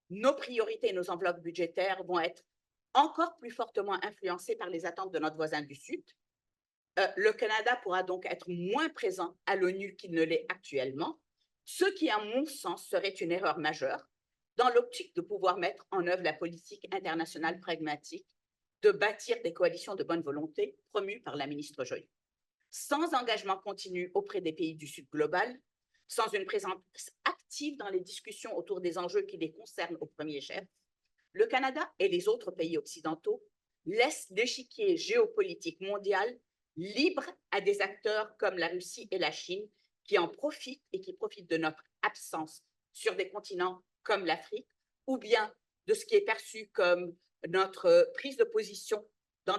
nos priorités et nos enveloppes budgétaires vont être encore plus fortement influencées par les attentes de notre voisin du Sud. Le Canada pourra donc être moins présent à l'ONU qu'il ne l'est actuellement, ce qui, à mon sens, serait une erreur majeure dans l'optique de pouvoir mettre en œuvre la politique internationale pragmatique de bâtir des coalitions de bonne volonté promues par la ministre Joly. Sans engagement continu auprès des pays du Sud global, sans une présence active dans les discussions autour des enjeux qui les concernent au premier chef, le Canada et les autres pays occidentaux laissent l'échiquier géopolitique mondial libre à des acteurs comme la Russie et la Chine qui en profitent et qui profitent de notre absence sur des continents comme l'Afrique, ou bien de ce qui est perçu comme notre prise de position dans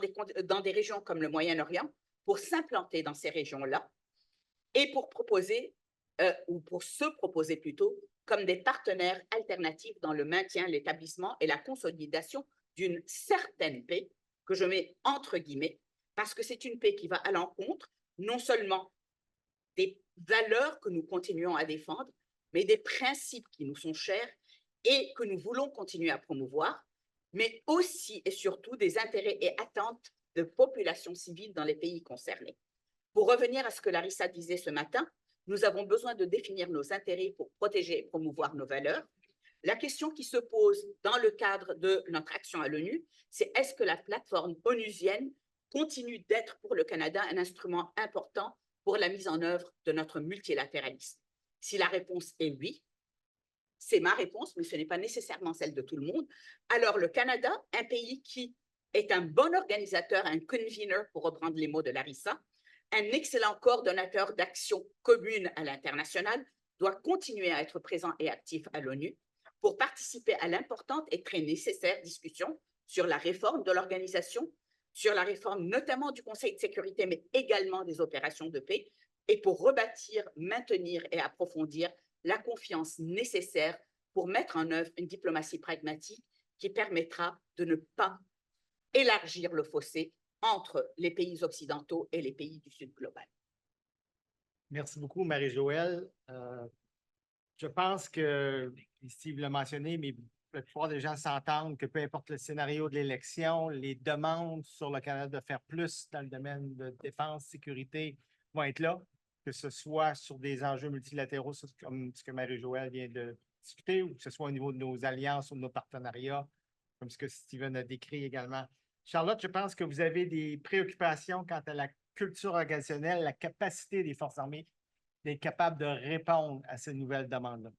des régions comme le Moyen-Orient pour s'implanter dans ces régions-là et pour proposer, ou pour se proposer plutôt, comme des partenaires alternatifs dans le maintien, l'établissement et la consolidation d'une certaine paix, que je mets entre guillemets, parce que c'est une paix qui va à l'encontre non seulement des valeurs que nous continuons à défendre, mais des principes qui nous sont chers et que nous voulons continuer à promouvoir, mais aussi et surtout des intérêts et attentes de populations civiles dans les pays concernés. Pour revenir à ce que Larissa disait ce matin, nous avons besoin de définir nos intérêts pour protéger et promouvoir nos valeurs. La question qui se pose dans le cadre de notre action à l'ONU, c'est est-ce que la plateforme onusienne continue d'être pour le Canada un instrument important pour la mise en œuvre de notre multilatéralisme? Si la réponse est oui, c'est ma réponse, mais ce n'est pas nécessairement celle de tout le monde, alors le Canada, un pays qui est un bon organisateur, un convener, pour reprendre les mots de Larissa, un excellent coordonnateur d'action commune à l'international, doit continuer à être présent et actif à l'ONU pour participer à l'importante et très nécessaire discussion sur la réforme de l'organisation, sur la réforme notamment du Conseil de sécurité, mais également des opérations de paix, et pour rebâtir, maintenir et approfondir la confiance nécessaire pour mettre en œuvre une diplomatie pragmatique qui permettra de ne pas élargir le fossé entre les pays occidentaux et les pays du Sud global. Merci beaucoup, Marie-Joëlle. Je pense que, Steve l'a mentionné, mais la plupart des gens s'entendent que peu importe le scénario de l'élection, les demandes sur le Canada de faire plus dans le domaine de défense, sécurité vont être là, que ce soit sur des enjeux multilatéraux, comme ce que Marie-Joëlle vient de discuter, ou que ce soit au niveau de nos alliances ou de nos partenariats, comme ce que Steven a décrit également. Charlotte, je pense que vous avez des préoccupations quant à la culture organisationnelle, la capacité des forces armées d'être capables de répondre à ces nouvelles demandes-là.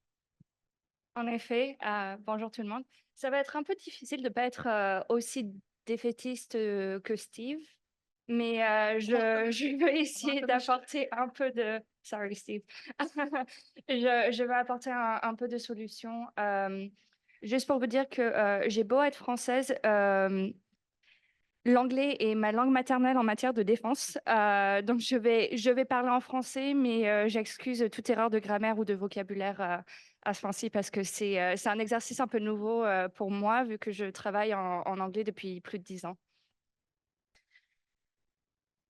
En effet, bonjour tout le monde. Ça va être un peu difficile de ne pas être aussi défaitiste que Steve, mais je veux essayer d'apporter un peu de... Sorry, Steve. Je vais apporter un peu de solution. Juste pour vous dire que j'ai beau être française, l'anglais est ma langue maternelle en matière de défense. Donc, je vais parler en français, mais j'excuse toute erreur de grammaire ou de vocabulaire à ce point-ci parce que c'est un exercice un peu nouveau pour moi, vu que je travaille en anglais depuis plus de 10 ans.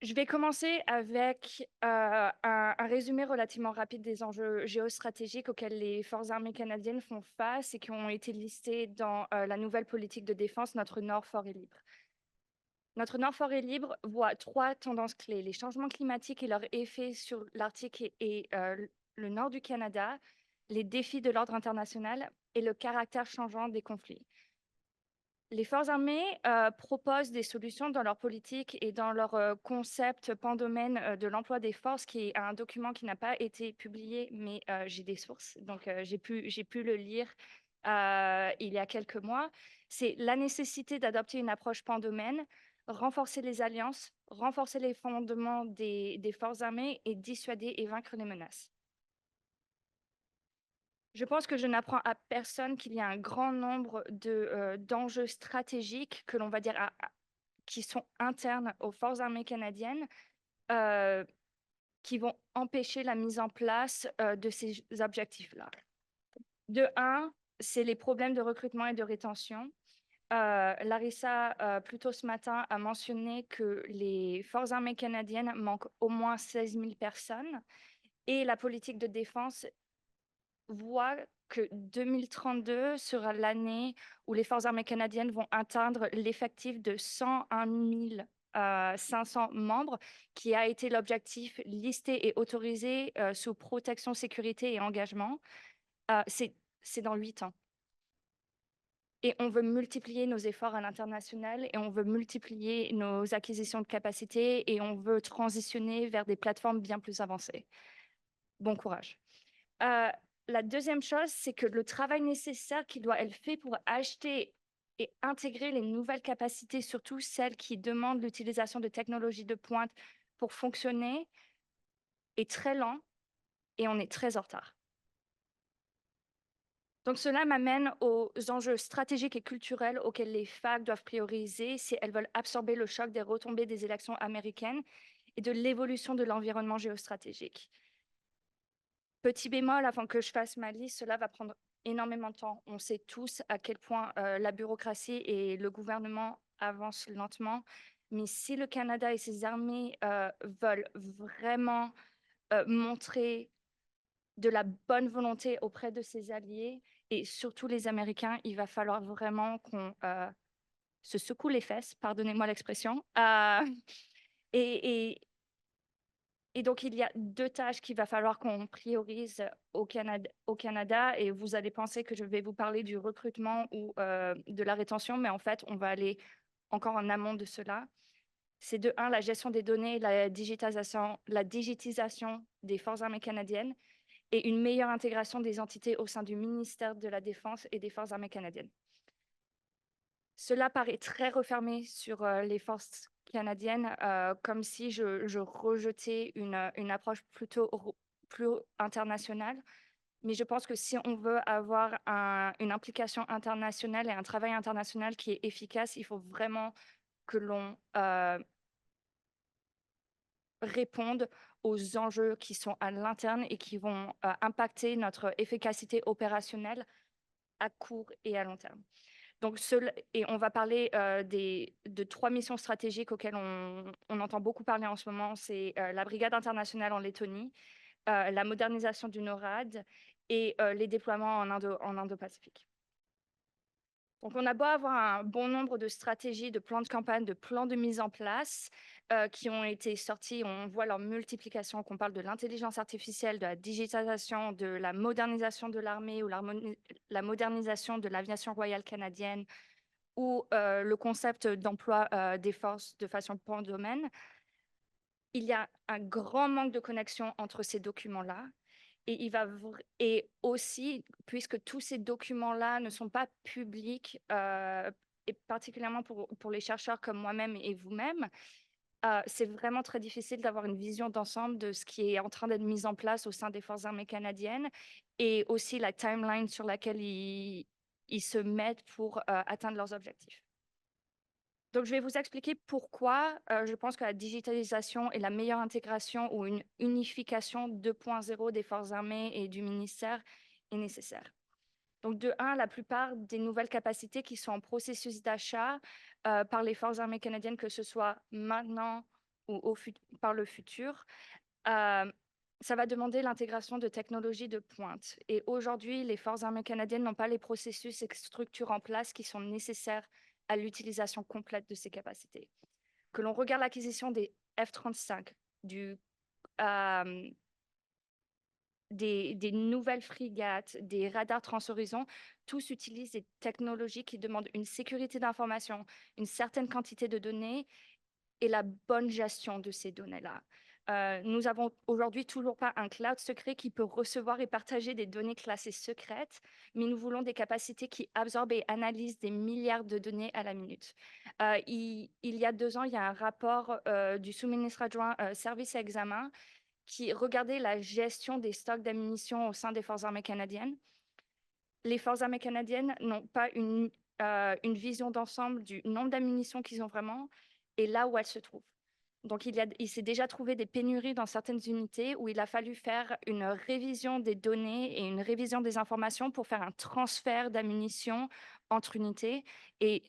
Je vais commencer avec un résumé relativement rapide des enjeux géostratégiques auxquels les forces armées canadiennes font face et qui ont été listés dans la nouvelle politique de défense, Notre Nord fort et libre. Notre Nord fort et libre voit 3 tendances clés: les changements climatiques et leurs effets sur l'Arctique et le nord du Canada, les défis de l'ordre international et le caractère changeant des conflits. Les forces armées proposent des solutions dans leur politique et dans leur concept pan-domaine de l'emploi des forces, qui est un document qui n'a pas été publié, mais j'ai des sources, donc j'ai pu le lire il y a quelques mois. C'est la nécessité d'adopter une approche pan-domaine, renforcer les alliances, renforcer les fondements des forces armées et dissuader et vaincre les menaces. Je pense que je n'apprends à personne qu'il y a un grand nombre d'enjeux stratégiques que l'on va dire qui sont internes aux forces armées canadiennes, qui vont empêcher la mise en place de ces objectifs-là. De un, c'est les problèmes de recrutement et de rétention. Larissa, plus tôt ce matin, a mentionné que les forces armées canadiennes manquent au moins 16 000 personnes et la politique de défense voit que 2032 sera l'année où les forces armées canadiennes vont atteindre l'effectif de 101 500 membres, qui a été l'objectif listé et autorisé sous protection, sécurité et engagement. C'est dans 8 ans. Et on veut multiplier nos efforts à l'international et on veut multiplier nos acquisitions de capacités et on veut transitionner vers des plateformes bien plus avancées. Bon courage. La deuxième chose, c'est que le travail nécessaire qu'il doit être fait pour acheter et intégrer les nouvelles capacités, surtout celles qui demandent l'utilisation de technologies de pointe pour fonctionner, est très lent et on est très en retard. Donc cela m'amène aux enjeux stratégiques et culturels auxquels les FAC doivent prioriser si elles veulent absorber le choc des retombées des élections américaines et de l'évolution de l'environnement géostratégique. Petit bémol, avant que je fasse ma liste, cela va prendre énormément de temps. On sait tous à quel point la bureaucratie et le gouvernement avancent lentement. Mais si le Canada et ses armées veulent vraiment montrer de la bonne volonté auprès de ses alliés et surtout les Américains, il va falloir vraiment qu'on se secoue les fesses, pardonnez-moi l'expression. Et donc, il y a 2 tâches qu'il va falloir qu'on priorise au Canada, et vous allez penser que je vais vous parler du recrutement ou de la rétention, mais en fait, on va aller encore en amont de cela. C'est de un, la gestion des données, la digitisation des forces armées canadiennes et une meilleure intégration des entités au sein du ministère de la Défense et des forces armées canadiennes. Cela paraît très refermé sur les forces canadiennes, comme si je rejetais une approche plus internationale. Mais je pense que si on veut avoir une implication internationale et un travail international qui est efficace, il faut vraiment que l'on réponde aux enjeux qui sont à l'interne et qui vont impacter notre efficacité opérationnelle à court et à long terme. Donc, et on va parler de 3 missions stratégiques auxquelles on entend beaucoup parler en ce moment. C'est la brigade internationale en Lettonie, la modernisation du NORAD et les déploiements en Indo-Pacifique. Donc, on a beau avoir un bon nombre de stratégies, de plans de campagne, de plans de mise en place qui ont été sortis. On voit leur multiplication, qu'on parle de l'intelligence artificielle, de la digitalisation, de la modernisation de l'armée ou la modernisation de l'aviation royale canadienne ou le concept d'emploi des forces de façon pan-domaine. Il y a un grand manque de connexion entre ces documents-là. Et aussi, puisque tous ces documents-là ne sont pas publics, et particulièrement pour les chercheurs comme moi-même et vous-même, c'est vraiment très difficile d'avoir une vision d'ensemble de ce qui est en train d'être mis en place au sein des Forces armées canadiennes et aussi la timeline sur laquelle ils se mettent pour atteindre leurs objectifs. Donc, je vais vous expliquer pourquoi je pense que la digitalisation et la meilleure intégration ou une unification 2.0 des forces armées et du ministère est nécessaire. Donc, de un, la plupart des nouvelles capacités qui sont en processus d'achat par les forces armées canadiennes, que ce soit maintenant ou par le futur, ça va demander l'intégration de technologies de pointe. Et aujourd'hui, les forces armées canadiennes n'ont pas les processus et structures en place qui sont nécessaires à l'utilisation complète de ces capacités. Que l'on regarde l'acquisition des F-35, des nouvelles frégates, des radars transhorizons, tous utilisent des technologies qui demandent une sécurité d'information, une certaine quantité de données et la bonne gestion de ces données-là. Nous avons aujourd'hui toujours pas un cloud secret qui peut recevoir et partager des données classées secrètes, mais nous voulons des capacités qui absorbent et analysent des milliards de données à la minute. Il y a 2 ans, il y a un rapport du sous-ministre adjoint Service et Examen qui regardait la gestion des stocks d'ammunition au sein des Forces armées canadiennes. Les Forces armées canadiennes n'ont pas une vision d'ensemble du nombre d'ammunition qu'ils ont vraiment et là où elles se trouvent. Donc, il s'est déjà trouvé des pénuries dans certaines unités où il a fallu faire une révision des données et une révision des informations pour faire un transfert d'ammunition entre unités. Et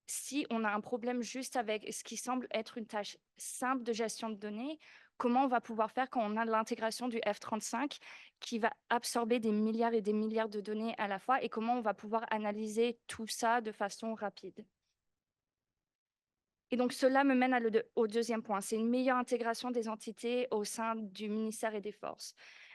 si on a un problème juste avec ce qui semble être une tâche simple de gestion de données, comment on va pouvoir faire quand on a l'intégration du F-35 qui va absorber des milliards et des milliards de données à la fois et comment on va pouvoir analyser tout ça de façon rapide. Et donc, cela me mène au deuxième point, c'est une meilleure intégration des entités au sein du ministère et des forces.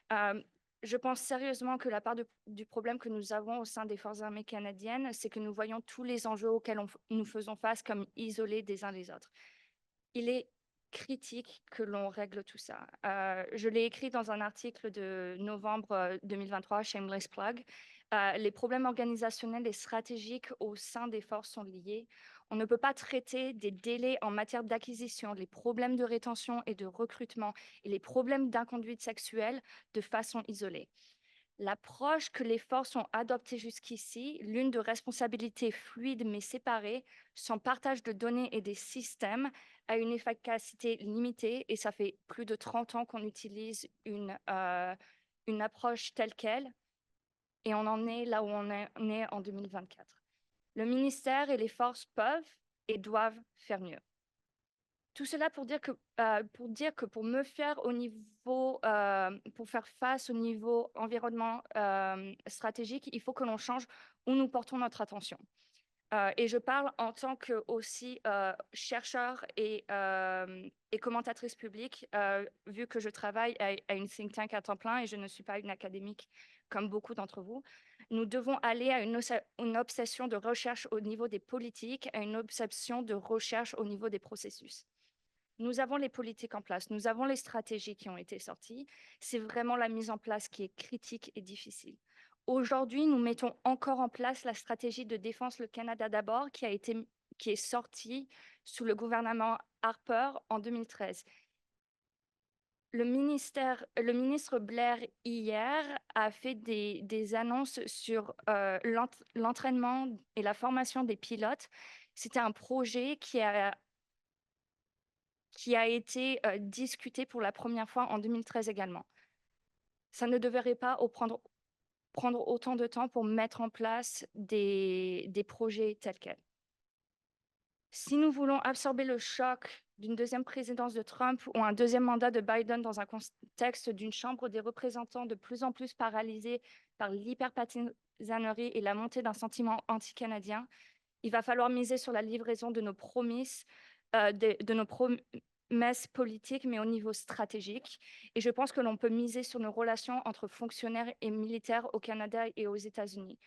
Je pense sérieusement que la part du problème que nous avons au sein des forces armées canadiennes, c'est que nous voyons tous les enjeux auxquels nous faisons face comme isolés des uns des autres. Il est critique que l'on règle tout ça. Je l'ai écrit dans un article de novembre 2023, Shameless Plug. Les problèmes organisationnels et stratégiques au sein des forces sont liés. On ne peut pas traiter des délais en matière d'acquisition, les problèmes de rétention et de recrutement et les problèmes d'inconduite sexuelle de façon isolée. L'approche que les forces ont adoptée jusqu'ici, l'une de responsabilité fluide mais séparée, sans partage de données et des systèmes, a une efficacité limitée et ça fait plus de 30 ans qu'on utilise une approche telle qu'elle et on en est là où on est en 2024. Le ministère et les forces peuvent et doivent faire mieux. Tout cela pour dire que pour me faire pour faire face au niveau environnement stratégique, il faut que l'on change où nous portons notre attention. Et je parle en tant que aussi chercheur et commentatrice publique, vu que je travaille à une think tank à temps plein et je ne suis pas une académique comme beaucoup d'entre vous. Nous devons aller à une obsession de recherche au niveau des politiques, à une obsession de recherche au niveau des processus. Nous avons les politiques en place, nous avons les stratégies qui ont été sorties. C'est vraiment la mise en place qui est critique et difficile. Aujourd'hui, nous mettons encore en place la stratégie de défense Le Canada d'abord qui est sortie sous le gouvernement Harper en 2013. Le ministre Blair, hier, a fait des annonces sur l'entraînement et la formation des pilotes. C'était un projet qui a été discuté pour la première fois en 2013 également. Ça ne devrait pas prendre autant de temps pour mettre en place des projets tels quels. Si nous voulons absorber le choc d'une deuxième présidence de Trump ou un deuxième mandat de Biden dans un contexte d'une Chambre des représentants de plus en plus paralysée par l'hyperpartisanerie et la montée d'un sentiment anti-canadien, Il va falloir miser sur la livraison de nos promesses, de nos promesses politiques, mais au niveau stratégique. Et je pense que l'on peut miser sur nos relations entre fonctionnaires et militaires au Canada et aux États-Unis.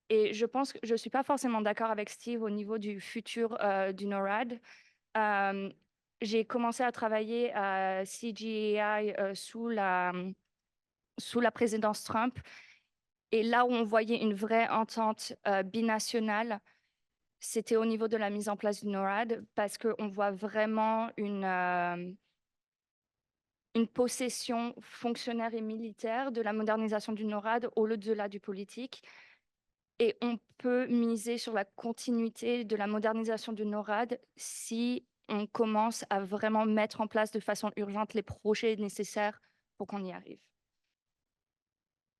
Et je pense que je ne suis pas forcément d'accord avec Steve au niveau du futur du NORAD. J'ai commencé à travailler à CGAI sous la présidence Trump. Et là où on voyait une vraie entente binationale, c'était au niveau de la mise en place du NORAD, parce qu'on voit vraiment une possession fonctionnaire et militaire de la modernisation du NORAD au-delà du politique. Et on peut miser sur la continuité de la modernisation du NORAD si on commence à vraiment mettre en place de façon urgente les projets nécessaires pour qu'on y arrive.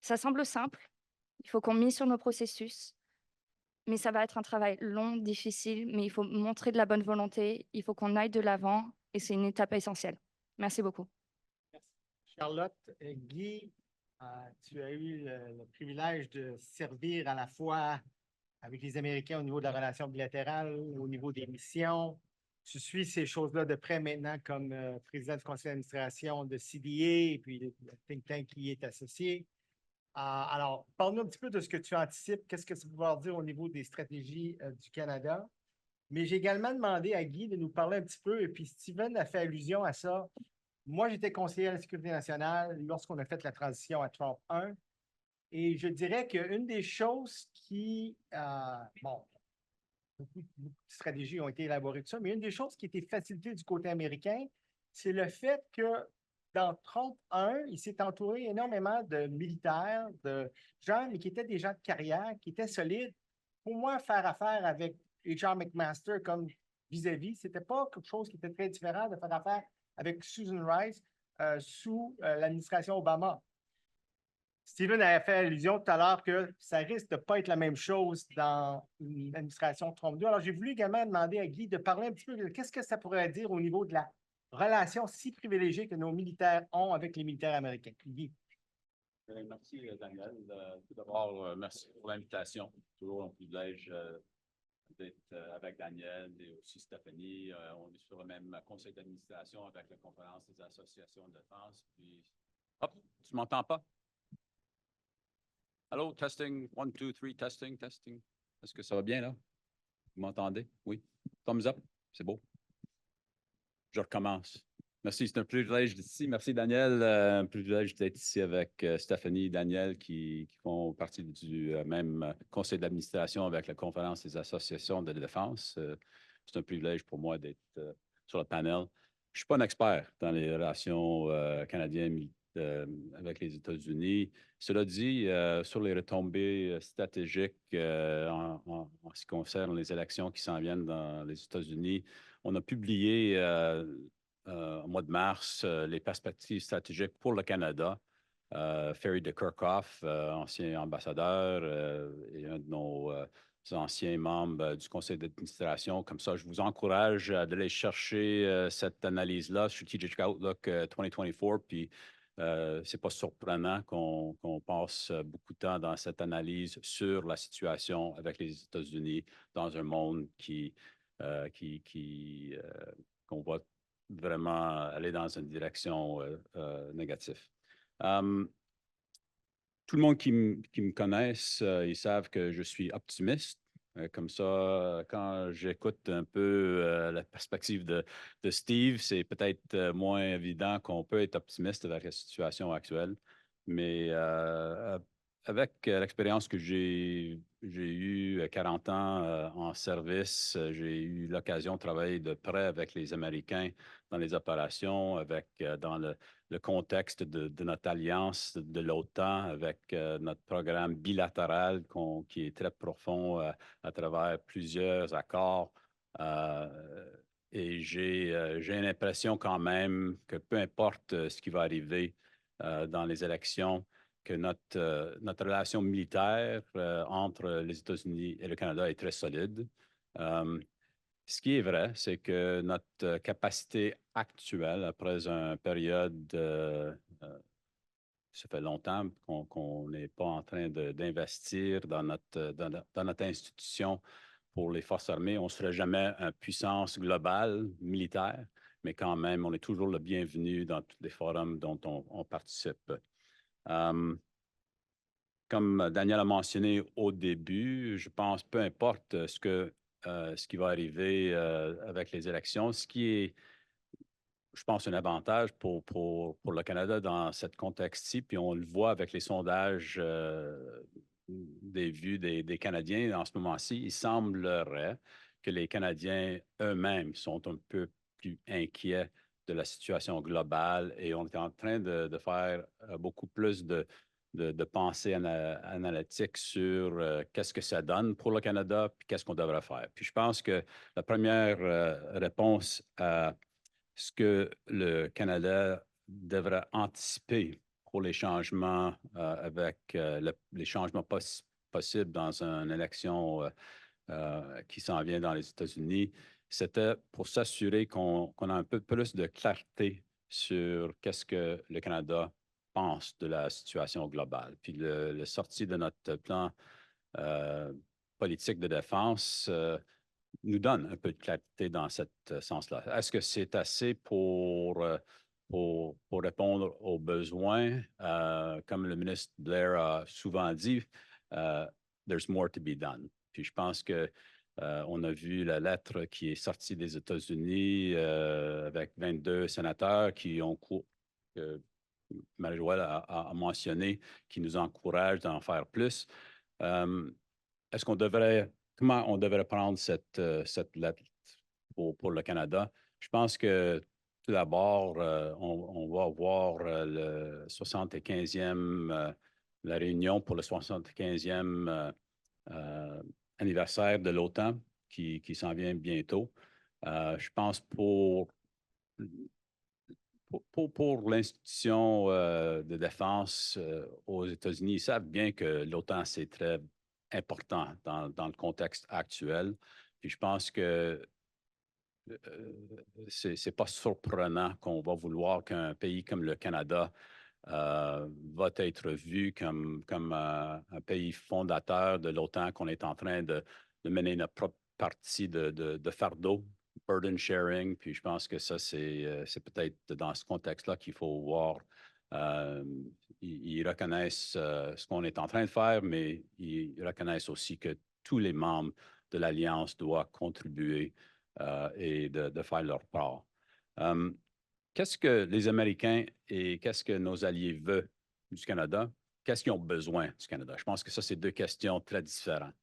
Ça semble simple, il faut qu'on mise sur nos processus, mais ça va être un travail long, difficile, mais il faut montrer de la bonne volonté, il faut qu'on aille de l'avant et c'est une étape essentielle. Merci beaucoup. Charlotte, Guy, tu as eu le privilège de servir à la fois avec les Américains au niveau de la relation bilatérale, au niveau des missions. Tu suis ces choses-là de près maintenant comme président du conseil d'administration de CDA et puis le think tank qui y est associé. Alors, parle-nous un petit peu de ce que tu anticipes. Qu'est-ce que ça va dire au niveau des stratégies du Canada? Mais j'ai également demandé à Guy de nous parler un petit peu, et puis Steven a fait allusion à ça. Moi, j'étais conseiller à la sécurité nationale lorsqu'on a fait la transition à Trump 1. Et je dirais qu'une des choses qui, beaucoup de stratégies ont été élaborées de ça, mais une des choses qui était facilitée du côté américain, c'est le fait que dans Trump 1, il s'est entouré énormément de militaires, de gens, mais qui étaient des gens de carrière, qui étaient solides. Pour moi, faire affaire avec H.R. McMaster comme vis-à-vis, c'était pas quelque chose qui était très différent de faire affaire avec Susan Rice sous l'administration Obama. Steven avait fait allusion tout à l'heure que ça risque de ne pas être la même chose dans l'administration Trump 2. Alors, j'ai voulu également demander à Guy de parler un petit peu de qu'est-ce que ça pourrait dire au niveau de la relation si privilégiée que nos militaires ont avec les militaires américains. Guy. Merci, Daniel. Tout d'abord, merci pour l'invitation. Toujours un privilège d'être avec Daniel et aussi Stéphanie. On est sur le même conseil d'administration avec la conférence des associations de défense. Puis... Hop, tu m'entends pas? Allô, testing, 1, 2, 3, testing, testing. Est-ce que ça va bien là? Vous m'entendez? Oui. Thumbs up, c'est beau. Je recommence. Merci, c'est un privilège d'être ici. Merci, Daniel. Un privilège d'être ici avec Stéphanie et Daniel qui font partie du même conseil d'administration avec la conférence des associations de défense. C'est un privilège pour moi d'être sur le panel. Je ne suis pas un expert dans les relations canadiennes avec les États-Unis. Cela dit, sur les retombées stratégiques en ce qui concerne les élections qui s'en viennent dans les États-Unis, on a publié au mois de mars les perspectives stratégiques pour le Canada. Ferry de Kirchhoff, ancien ambassadeur et un de nos anciens membres du conseil d'administration. Comme ça, je vous encourage d'aller chercher cette analyse-là, Strategic Outlook 2024, puis c'est pas surprenant qu'on passe beaucoup de temps dans cette analyse sur la situation avec les États-Unis dans un monde qu'on voit vraiment aller dans une direction négative. Tout le monde qui me connaisse, ils savent que je suis optimiste. Comme ça, quand j'écoute un peu la perspective de Steve, c'est peut-être moins évident qu'on peut être optimiste avec la situation actuelle. Mais avec l'expérience que j'ai eue 40 ans en service, j'ai eu l'occasion de travailler de près avec les Américains dans les opérations, dans le contexte de notre alliance de l'OTAN, avec notre programme bilatéral qui est très profond à travers plusieurs accords. Et j'ai l'impression quand même que peu importe ce qui va arriver dans les élections, que notre relation militaire entre les États-Unis et le Canada est très solide. Ce qui est vrai, c'est que notre capacité actuelle, après une période, ça fait longtemps qu'on n'est pas en train d'investir dans notre institution pour les forces armées. On ne serait jamais une puissance globale militaire, mais quand même, on est toujours le bienvenu dans tous les forums dont on participe. Comme Daniel a mentionné au début, je pense, peu importe ce qui va arriver avec les élections, ce qui est, je pense, un avantage pour le Canada dans ce contexte-ci, puis on le voit avec les sondages des vues des Canadiens en ce moment-ci, il semblerait que les Canadiens eux-mêmes sont un peu plus inquiets de la situation globale et on est en train de faire beaucoup plus de pensée analytique sur qu'est-ce que ça donne pour le Canada, puis qu'est-ce qu'on devrait faire. Puis je pense que la première réponse à ce que le Canada devrait anticiper pour les changements avec les changements possibles dans une élection qui s'en vient dans les États-Unis, c'était pour s'assurer qu'on a un peu plus de clarté sur qu'est-ce que le Canada pense de la situation globale. Puis le sortie de notre plan politique de défense nous donne un peu de clarté dans ce sens-là. Est-ce que c'est assez pour répondre aux besoins? Comme le ministre Blair a souvent dit, there's more to be done. Puis je pense que on a vu la lettre qui est sortie des États-Unis avec 22 sénateurs qui ont Marie-Joëlle a mentionné, qui nous encouragent d'en faire plus. Est-ce qu'on devrait, comment on devrait prendre cette lettre pour le Canada? Je pense que tout d'abord, on va avoir le 75e, la réunion pour le 75e anniversaire de l'OTAN qui s'en vient bientôt. Je pense pour l'institution de défense aux États-Unis, ils savent bien que l'OTAN, c'est très important dans le contexte actuel. Puis je pense que c'est pas surprenant qu'on va vouloir qu'un pays comme le Canada va être vu comme un pays fondateur de l'OTAN, qu'on est en train de mener notre propre partie de fardeau, burden sharing. Puis je pense que ça, c'est peut-être dans ce contexte-là qu'il faut voir. Ils reconnaissent ce qu'on est en train de faire, mais ils reconnaissent aussi que tous les membres de l'Alliance doivent contribuer et de faire leur part. Qu'est-ce que les Américains et qu'est-ce que nos alliés veulent du Canada? Qu'est-ce qu'ils ont besoin du Canada? Je pense que ça, c'est deux questions très différentes.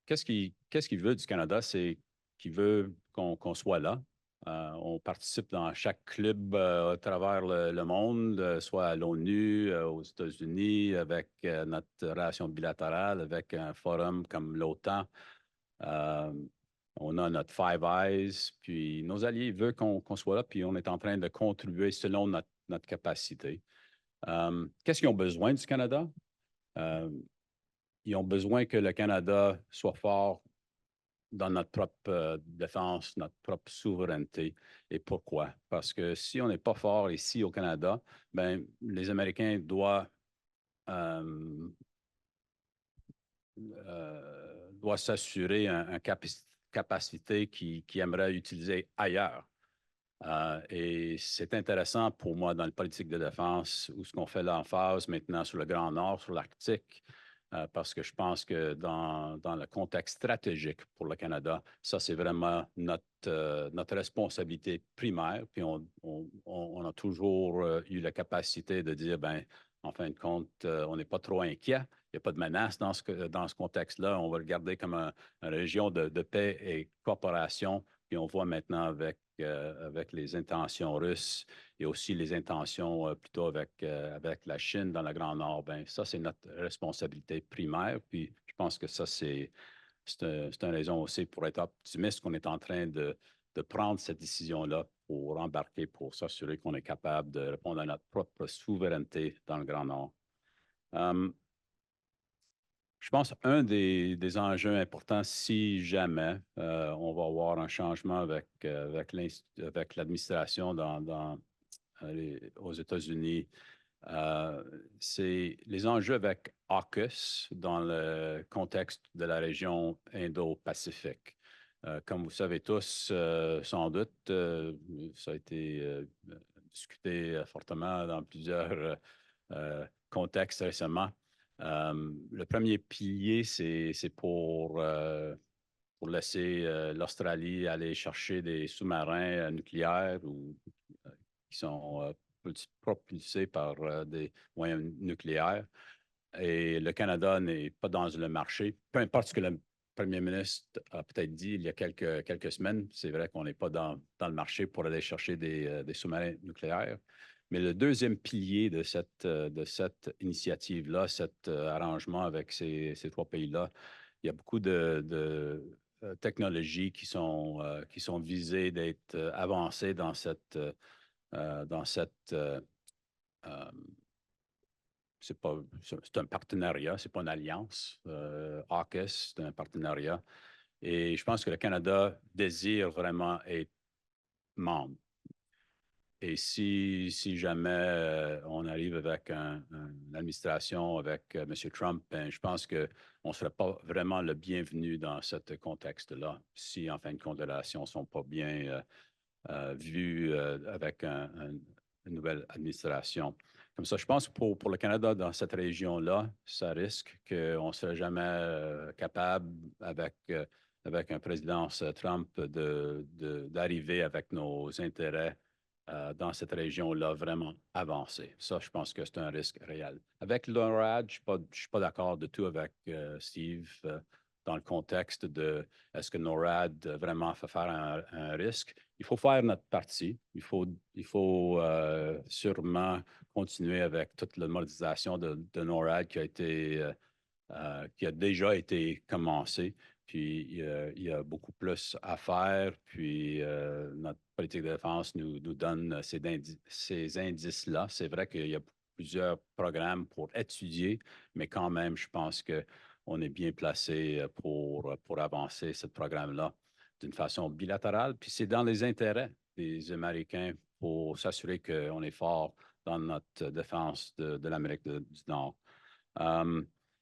Qu'est-ce qu'ils veulent du Canada? C'est qu'ils veulent qu'on soit là. On participe dans chaque club à travers le monde, soit à l'ONU, aux États-Unis, avec notre relation bilatérale, avec un forum comme l'OTAN. On a notre Five Eyes, puis nos alliés veulent qu'on soit là, puis on est en train de contribuer selon notre capacité. Qu'est-ce qu'ils ont besoin du Canada? Ils ont besoin que le Canada soit fort dans notre propre défense, notre propre souveraineté. Et pourquoi? Parce que si on n'est pas fort ici au Canada, ben, les Américains doivent s'assurer une capacité qu'ils aimeraient utiliser ailleurs. Et c'est intéressant pour moi dans la politique de défense, où ce qu'on fait l'emphase maintenant sur le Grand Nord, sur l'Arctique, parce que je pense que dans le contexte stratégique pour le Canada, ça, c'est vraiment notre responsabilité primaire. Puis on a toujours eu la capacité de dire, ben, en fin de compte, on n'est pas trop inquiet. Il n'y a pas de menace dans ce contexte-là. On va le garder comme une région de paix et coopération. Puis on voit maintenant avec les intentions russes et aussi les intentions plutôt avec la Chine dans le Grand Nord, ben, ça, c'est notre responsabilité primaire. Puis je pense que ça, c'est une raison aussi pour être optimiste qu'on est en train de prendre cette décision-là pour embarquer, pour s'assurer qu'on est capable de répondre à notre propre souveraineté dans le Grand Nord. Je pense qu'un des enjeux importants, si jamais on va avoir un changement avec l'administration aux États-Unis, C'est les enjeux avec AUKUS dans le contexte de la région Indo-Pacifique. Comme vous savez tous, sans doute, ça a été discuté fortement dans plusieurs contextes récemment. Le premier pilier, c'est pour laisser l'Australie aller chercher des sous-marins nucléaires ou qui sont propulsés par des moyens nucléaires. Et le Canada n'est pas dans le marché. Peu importe ce que le premier ministre a peut-être dit il y a quelques semaines, c'est vrai qu'on n'est pas dans le marché pour aller chercher des sous-marins nucléaires. Mais le deuxième pilier de cette initiative-là, cet arrangement avec ces trois pays-là, il y a beaucoup de technologies qui sont visées d'être avancées dans cette c'est un partenariat, c'est pas une alliance. AUKUS, c'est un partenariat. Et je pense que le Canada désire vraiment être membre. Et si jamais on arrive avec une administration, avec M. Trump, ben, je pense qu'on ne serait pas vraiment le bienvenu dans ce contexte-là, si en fin de compte, les relations ne sont pas bien vues avec une nouvelle administration. Comme ça, je pense que pour le Canada, dans cette région-là, ça risque qu'on ne serait jamais capable, avec un président Trump, d'arriver avec nos intérêts dans cette région-là vraiment avancée. Ça, je pense que c'est un risque réel. Avec l'ORAD, je ne suis pas d'accord du tout avec Steve dans le contexte de est-ce que NORAD vraiment fait faire un risque. Il faut faire notre partie. Il faut sûrement continuer avec toute la modernisation de NORAD qui a déjà été commencée. Puis, il y a beaucoup plus à faire. Puis, notre politique de défense nous donne ces indices-là. C'est vrai qu'il y a plusieurs programmes pour étudier, mais quand même, je pense qu'on est bien placé pour avancer ce programme-là d'une façon bilatérale. Puis, c'est dans les intérêts des Américains pour s'assurer qu'on est fort dans notre défense de l'Amérique du Nord.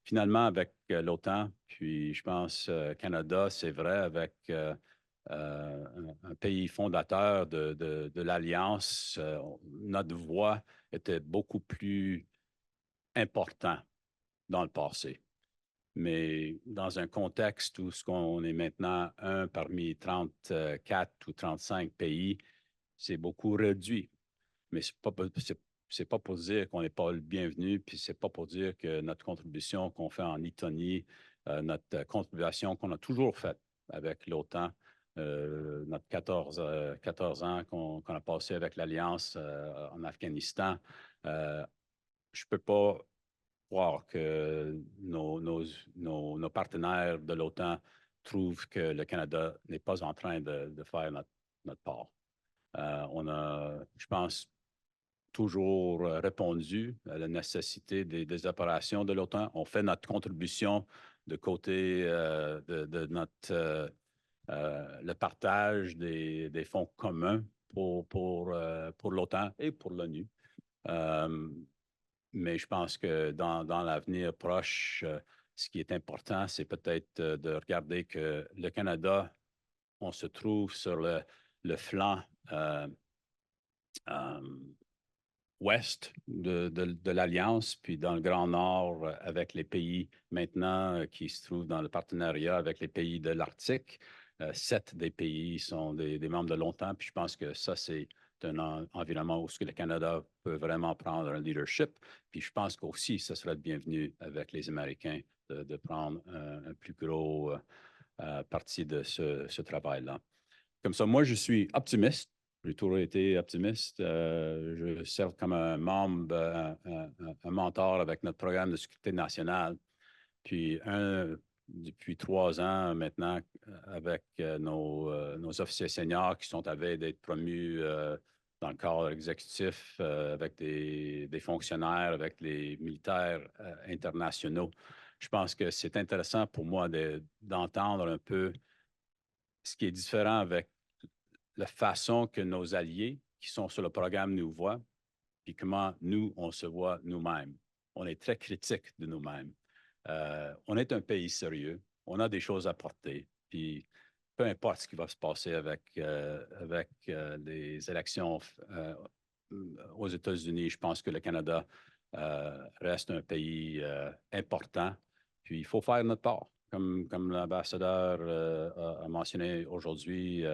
Finalement, avec l'OTAN, puis je pense Canada, c'est vrai, avec un pays fondateur de l'Alliance, notre voix était beaucoup plus importante dans le passé. Mais dans un contexte où on est maintenant un parmi 34 ou 35 pays, c'est beaucoup réduit. Mais c'est pas pour dire qu'on n'est pas le bienvenu, puis c'est pas pour dire que notre contribution qu'on fait en Lettonie, notre contribution qu'on a toujours faite avec l'OTAN, notre 14 ans qu'on a passé avec l'Alliance en Afghanistan, je ne peux pas croire que nos partenaires de l'OTAN trouvent que le Canada n'est pas en train de faire notre part. On a, je pense, toujours répondu à la nécessité des opérations de l'OTAN. On fait notre contribution de côté de notre le partage des fonds communs pour l'OTAN et pour l'ONU. Mais je pense que dans l'avenir proche, ce qui est important, c'est peut-être de regarder que le Canada, on se trouve sur le flanc ouest de l'Alliance, puis dans le Grand Nord avec les pays maintenant qui se trouvent dans le partenariat avec les pays de l'Arctique. 7 des pays sont des membres de l'OTAN, puis je pense que ça, c'est un environnement où le Canada peut vraiment prendre un leadership. Puis je pense qu'aussi, ce serait bienvenu avec les Américains de prendre un plus gros partie de ce travail-là. Comme ça, moi, je suis optimiste. J'ai toujours été optimiste. Je sers comme un membre, un mentor avec notre programme de sécurité nationale. Puis, depuis 3 ans maintenant, avec nos officiers seniors qui sont à veille d'être promus dans le cadre exécutif, avec des fonctionnaires, avec les militaires internationaux. Je pense que c'est intéressant pour moi d'entendre un peu ce qui est différent avec la façon que nos alliés qui sont sur le programme nous voient, puis comment nous, on se voit nous-mêmes. On est très critique de nous-mêmes. On est un pays sérieux, on a des choses à porter, puis peu importe ce qui va se passer avec les élections aux États-Unis, je pense que le Canada reste un pays important, puis il faut faire notre part. Comme l'ambassadeur a mentionné aujourd'hui,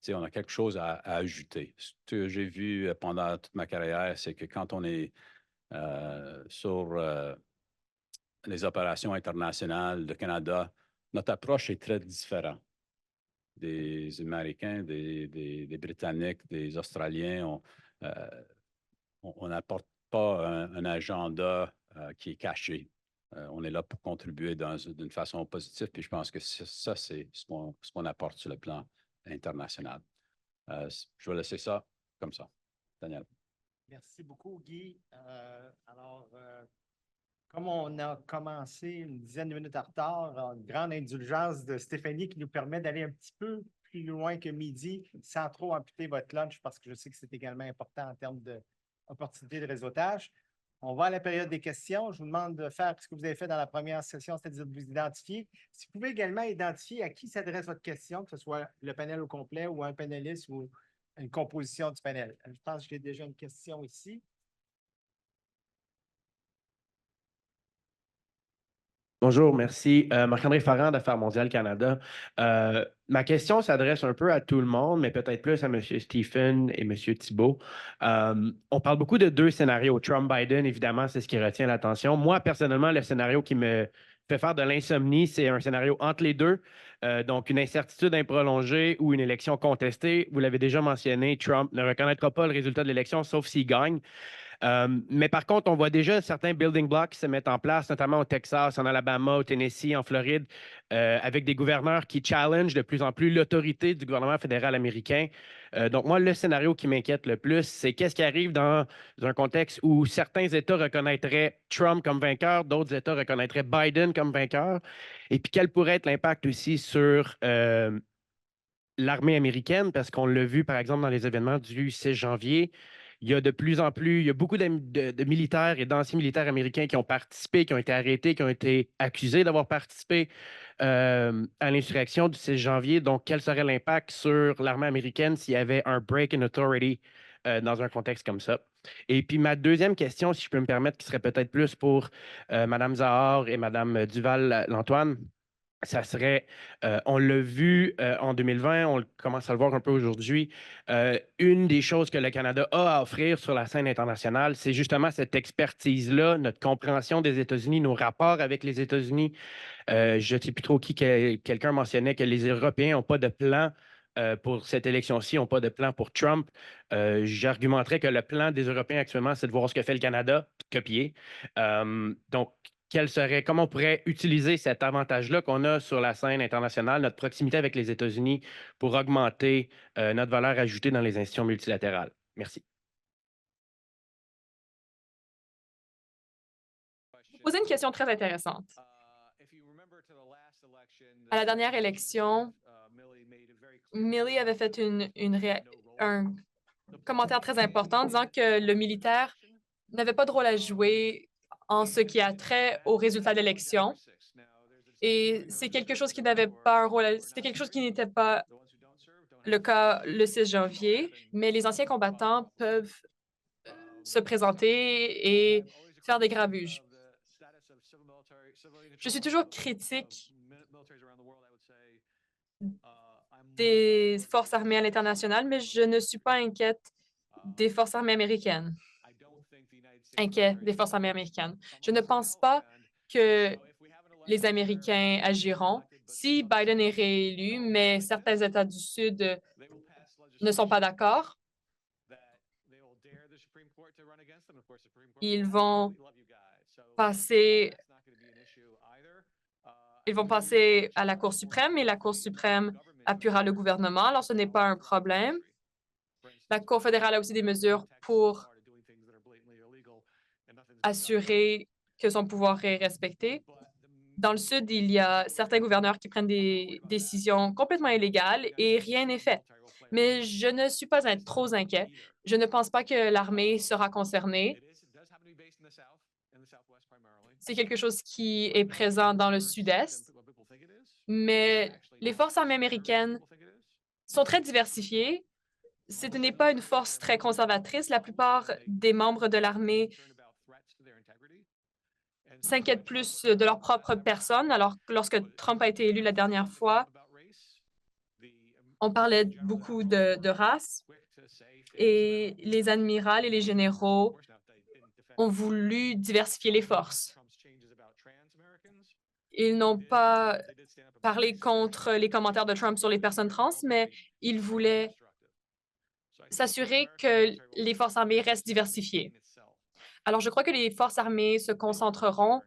on a quelque chose à ajouter. Ce que j'ai vu pendant toute ma carrière, c'est que quand on est sur les opérations internationales, le Canada, notre approche est très différente des Américains, des Britanniques, des Australiens. On n'apporte pas un agenda qui est caché. On est là pour contribuer d'une façon positive, puis je pense que ça, c'est ce qu'on apporte sur le plan international. Je vais laisser ça comme ça. Daniel. Merci beaucoup, Guy. Comme on a commencé une dizaine de minutes en retard, une grande indulgence de Stéphanie qui nous permet d'aller un petit peu plus loin que midi sans trop amputer votre lunch parce que je sais que c'est également important en termes d'opportunités de réseautage. On va à la période des questions. Je vous demande de faire ce que vous avez fait dans la première session, c'est-à-dire de vous identifier. Si vous pouvez également identifier à qui s'adresse votre question, que ce soit le panel au complet ou un panéliste ou une composition du panel. Je pense que j'ai déjà une question ici. Bonjour, merci. Marc-André Farrand d'Affaires mondiales Canada. Ma question s'adresse un peu à tout le monde, mais peut-être plus à M. Stephen et M. Thibault. On parle beaucoup de deux scénarios. Trump-Biden, évidemment, c'est ce qui retient l'attention. Moi, personnellement, le scénario qui me fait faire de l'insomnie, c'est un scénario entre les deux. Donc, une incertitude improlongée ou une élection contestée. Vous l'avez déjà mentionné, Trump ne reconnaîtra pas le résultat de l'élection, sauf s'il gagne. Mais par contre, on voit déjà certains building blocks se mettre en place, notamment au Texas, en Alabama, au Tennessee, en Floride, avec des gouverneurs qui challengent de plus en plus l'autorité du gouvernement fédéral américain. Donc, moi, le scénario qui m'inquiète le plus, c'est qu'est-ce qui arrive dans un contexte où certains États reconnaîtraient Trump comme vainqueur, d'autres États reconnaîtraient Biden comme vainqueur, et puis quel pourrait être l'impact aussi sur l'armée américaine, parce qu'on l'a vu, par exemple, dans les événements du 6 janvier. Il y a de plus en plus, il y a beaucoup de militaires et d'anciens militaires américains qui ont participé, qui ont été arrêtés, qui ont été accusés d'avoir participé à l'insurrection du 6 janvier. Donc, quel serait l'impact sur l'armée américaine s'il y avait un break in authority dans un contexte comme ça? Et puis, ma deuxième question, si je peux me permettre, qui serait peut-être plus pour Mme Zahar et Mme Duval-Lantoine, ça serait, on l'a vu en 2020, on commence à le voir un peu aujourd'hui, une des choses que le Canada a à offrir sur la scène internationale, c'est justement cette expertise-là, notre compréhension des États-Unis, nos rapports avec les États-Unis. Je ne sais plus trop qui, quelqu'un mentionnait que les Européens n'ont pas de plan pour cette élection-ci, n'ont pas de plan pour Trump. J'argumenterais que le plan des Européens actuellement, c'est de voir ce que fait le Canada, copier. Donc, comment on pourrait utiliser cet avantage-là qu'on a sur la scène internationale, notre proximité avec les États-Unis, pour augmenter notre valeur ajoutée dans les institutions multilatérales? Merci. Vous posez une question très intéressante. À la dernière élection, Milley avait fait un commentaire très important disant que le militaire n'avait pas de rôle à jouer en ce qui a trait au résultat de l'élection. Et c'est quelque chose qui n'avait pas un rôle, c'était quelque chose qui n'était pas le cas le 6 janvier, mais les anciens combattants peuvent se présenter et faire des grabuges. Je suis toujours critique des forces armées à l'international, mais je ne suis pas inquiète des forces armées américaines. Je ne pense pas que les Américains agiront si Biden est réélu, mais certains États du Sud ne sont pas d'accord. Ils vont passer à la Cour suprême et la Cour suprême appuiera le gouvernement. Alors, ce n'est pas un problème. La Cour fédérale a aussi des mesures pour assurer que son pouvoir est respecté. Dans le Sud, il y a certains gouverneurs qui prennent des décisions complètement illégales et rien n'est fait. mais je ne suis pas trop inquiet. Je ne pense pas que l'armée sera concernée. C'est quelque chose qui est présent dans le sud-est, mais les forces armées américaines sont très diversifiées. Ce n'est pas une force très conservatrice. La plupart des membres de l'armée s'inquiètent plus de leur propre personne. Alors, lorsque Trump a été élu la dernière fois, on parlait beaucoup de race et les amirals et les généraux ont voulu diversifier les forces. Ils n'ont pas parlé contre les commentaires de Trump sur les personnes trans, mais ils voulaient s'assurer que les forces armées restent diversifiées. Alors, je crois que les forces armées se concentreront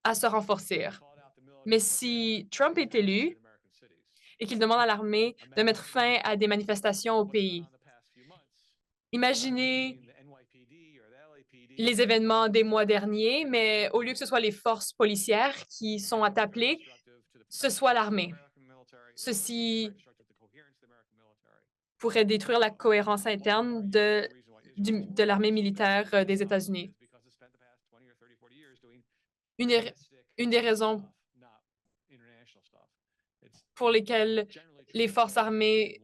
à se renforcer. Mais si Trump est élu et qu'il demande à l'armée de mettre fin à des manifestations au pays, imaginez les événements des mois derniers, mais au lieu que ce soit les forces policières qui sont appelées, ce soit l'armée. Ceci pourrait détruire la cohérence interne de l'armée militaire des États-Unis. Une des raisons pour lesquelles les forces armées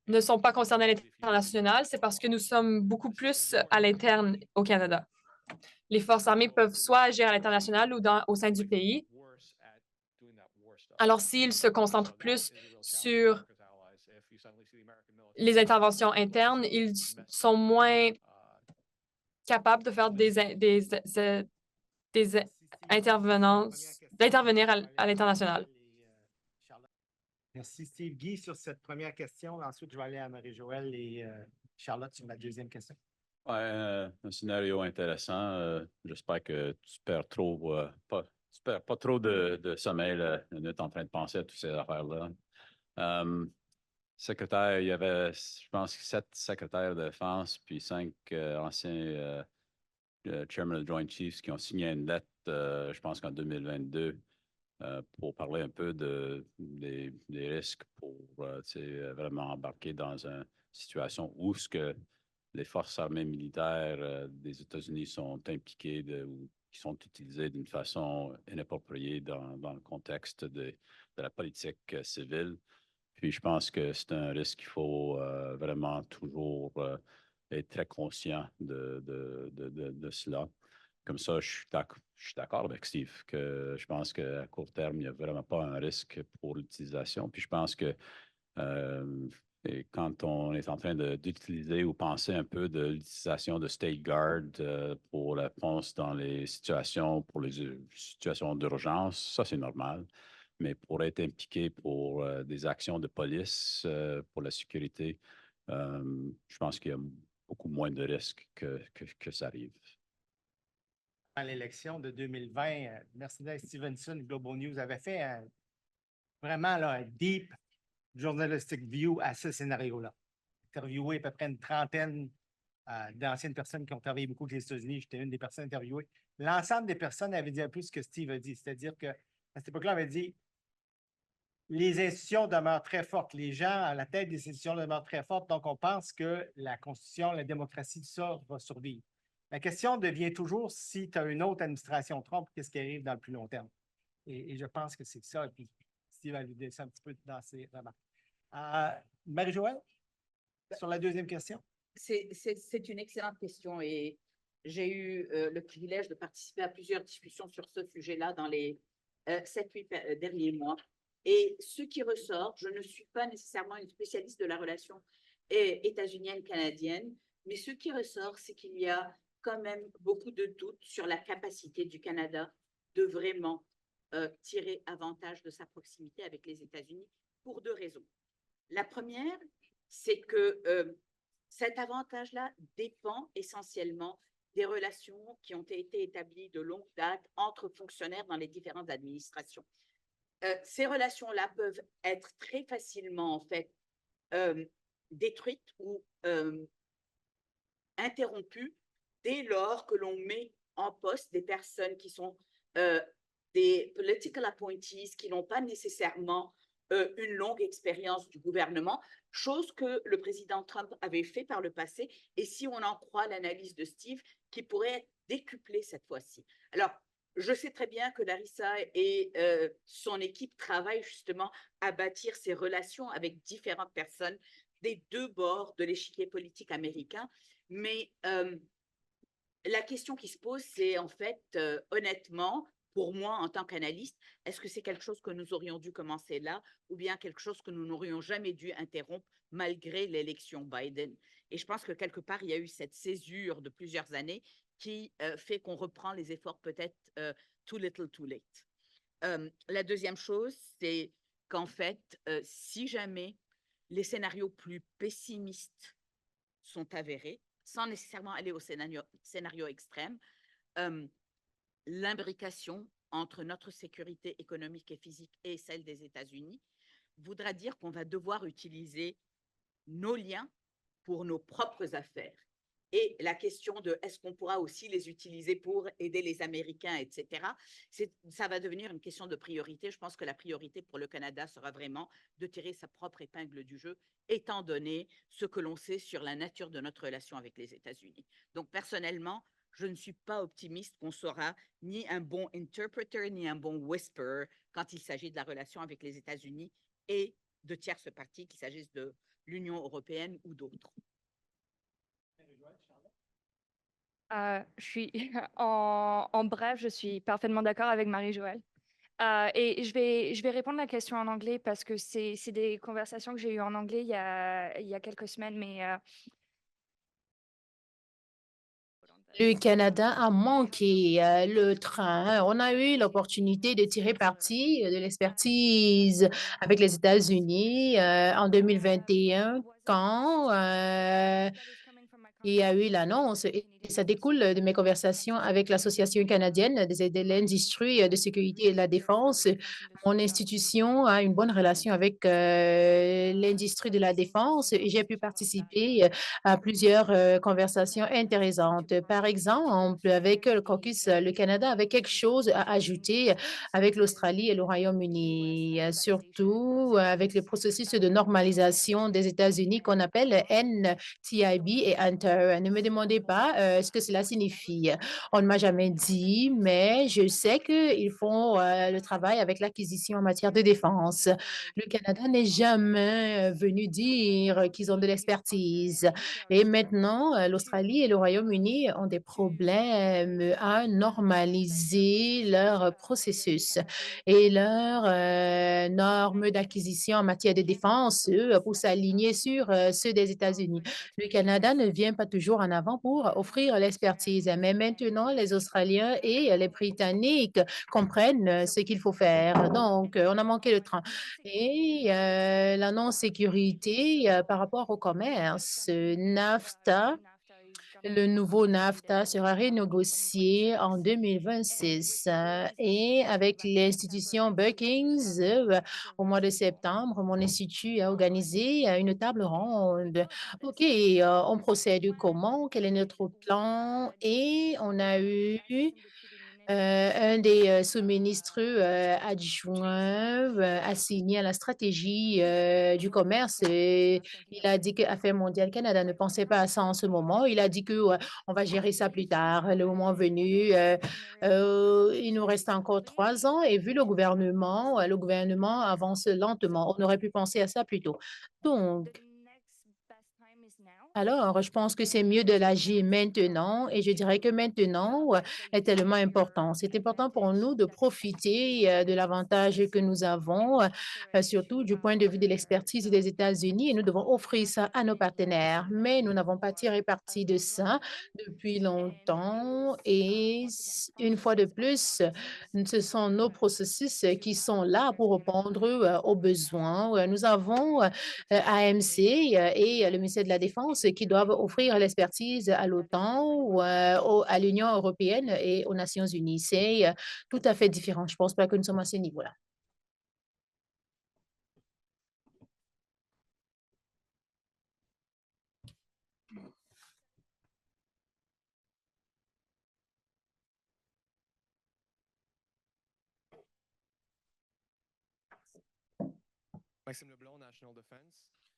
ne sont pas concernées à l'international, c'est parce que nous sommes beaucoup plus à l'interne au Canada. Les forces armées peuvent soit agir à l'international ou au sein du pays. Alors, s'ils se concentrent plus sur les interventions internes, ils sont moins capables de faire d'intervenir à l'international. Merci, Steve. Guy, sur cette première question. Ensuite, je vais aller à Marie-Joëlle et Charlotte sur la deuxième question. Ouais, un scénario intéressant. J'espère que tu perds pas trop de sommeil on est en train de penser à toutes ces affaires-là. Secrétaire, il y avait, je pense, 7 secrétaires de défense, puis 5 anciens chairman of Joint Chiefs qui ont signé une lettre, je pense qu'en 2022, pour parler un peu des risques pour vraiment embarquer dans une situation où ce que les forces armées militaires des États-Unis sont impliquées ou qui sont utilisées d'une façon inappropriée dans le contexte de la politique civile. Puis je pense que c'est un risque qu'il faut vraiment toujours être très conscient de cela. Comme ça, je suis d'accord avec Steve, que je pense qu'à court terme, il n'y a vraiment pas un risque pour l'utilisation. Puis je pense que et quand on est en train d'utiliser ou penser un peu de l'utilisation de State Guard pour la réponse dans les situations d'urgence, ça c'est normal. Mais pour être impliqué pour des actions de police, pour la sécurité, je pense qu'il y a beaucoup moins de risques que ça arrive. À l'élection de 2020, Mercedes Stevenson, Global News, avait fait vraiment là, un deep journalistic view à ce scénario-là. Interviewé à peu près une trentaine d'anciennes personnes qui ont travaillé beaucoup avec les États-Unis. J'étais une des personnes interviewées. L'ensemble des personnes avaient dit un peu ce que Steve a dit, c'est-à-dire qu'à cette époque-là, on avait dit les institutions demeurent très fortes. Les gens à la tête des institutions demeurent très fortes. Donc, on pense que la Constitution, la démocratie, tout ça va survivre. La question devient toujours si tu as une autre administration Trump, qu'est-ce qui arrive dans le plus long terme? Et je pense que c'est ça. Et puis, Steve a alludé ça un petit peu dans ses remarques. Marie-Joëlle, sur la deuxième question? C'est une excellente question et j'ai eu le privilège de participer à plusieurs discussions sur ce sujet-là dans les 7-8 derniers mois. Et ce qui ressort, je ne suis pas nécessairement une spécialiste de la relation états-unienne-canadienne, mais ce qui ressort, c'est qu'il y a quand même beaucoup de doutes sur la capacité du Canada de vraiment tirer avantage de sa proximité avec les États-Unis pour 2 raisons. La première, c'est que cet avantage-là dépend essentiellement des relations qui ont été établies de longue date entre fonctionnaires dans les différentes administrations. Ces relations-là peuvent être très facilement, en fait, détruites ou interrompues dès lors que l'on met en poste des personnes qui sont des political appointees, qui n'ont pas nécessairement une longue expérience du gouvernement, chose que le président Trump avait fait par le passé, et si on en croit l'analyse de Steve, qui pourrait être décuplée cette fois-ci. Alors, je sais très bien que Larissa et son équipe travaillent justement à bâtir ces relations avec différentes personnes des deux bords de l'échiquier politique américain, mais la question qui se pose, c'est en fait, honnêtement, pour moi, en tant qu'analyste, est-ce que c'est quelque chose que nous aurions dû commencer là ou bien quelque chose que nous n'aurions jamais dû interrompre malgré l'élection Biden? Et je pense que quelque part, il y a eu cette césure de plusieurs années qui fait qu'on reprend les efforts peut-être too little, too late. La deuxième chose, c'est qu'en fait, si jamais les scénarios plus pessimistes sont avérés, sans nécessairement aller au scénario extrême, l'imbrication entre notre sécurité économique et physique et celle des États-Unis voudra dire qu'on va devoir utiliser nos liens pour nos propres affaires. Et la question de est-ce qu'on pourra aussi les utiliser pour aider les Américains, etc., ça va devenir une question de priorité. Je pense que la priorité pour le Canada sera vraiment de tirer sa propre épingle du jeu, étant donné ce que l'on sait sur la nature de notre relation avec les États-Unis. Donc, personnellement, je ne suis pas optimiste qu'on sera ni un bon interpreter ni un bon whisperer quand il s'agit de la relation avec les États-Unis et de tierces parties, qu'il s'agisse de l'Union européenne ou d'autres. Je suis en bref, je suis parfaitement d'accord avec Marie-Joëlle. Et je vais répondre à la question en anglais parce que c'est des conversations que j'ai eues en anglais il y a quelques semaines, mais Le Canada a manqué le train. On a eu l'opportunité de tirer parti de l'expertise avec les États-Unis en 2021 quand il y a eu l'annonce, et ça découle de mes conversations avec l'Association canadienne de l'industrie de sécurité et de la défense. Mon institution a une bonne relation avec l'industrie de la défense et j'ai pu participer à plusieurs conversations intéressantes. Par exemple, avec le caucus, le Canada avait quelque chose à ajouter avec l'Australie et le Royaume-Uni, surtout avec le processus de normalisation des États-Unis qu'on appelle NTIB et Hunter. Ne me demandez pas ce que cela signifie. On ne m'a jamais dit, mais je sais qu'ils font le travail avec l'acquisition en matière de défense. Le Canada n'est jamais venu dire qu'ils ont de l'expertise. Et maintenant, l'Australie et le Royaume-Uni ont des problèmes à normaliser leur processus et leurs normes d'acquisition en matière de défense pour s'aligner sur ceux des États-Unis. Le Canada ne vient pas toujours en avant pour offrir l'expertise, mais maintenant, les Australiens et les Britanniques comprennent ce qu'il faut faire. Donc, on a manqué le train. Et la non-sécurité par rapport au commerce, NAFTA, le nouveau NAFTA sera renégocié en 2026 et avec l'institution Brookings, au mois de septembre, mon institut a organisé une table ronde. OK, on procède comment? Quel est notre plan? Et on a eu un des sous-ministres adjoints assigné à la stratégie du commerce. Et il a dit que Affaires mondiales Canada ne pensait pas à ça en ce moment. Il a dit que on va gérer ça plus tard, le moment venu. Il nous reste encore 3 ans et vu le gouvernement avance lentement. On aurait pu penser à ça plus tôt. Donc, alors, je pense que c'est mieux de l'agir maintenant et je dirais que maintenant est tellement important. C'est important pour nous de profiter de l'avantage que nous avons, surtout du point de vue de l'expertise des États-Unis et nous devons offrir ça à nos partenaires. Mais nous n'avons pas tiré parti de ça depuis longtemps et une fois de plus, ce sont nos processus qui sont là pour répondre aux besoins. Nous avons AMC et le ministère de la Défense qui doivent offrir l'expertise à l'OTAN ou à l'Union européenne et aux Nations unies. C'est tout à fait différent. Je ne pense pas que nous sommes à ce niveau-là.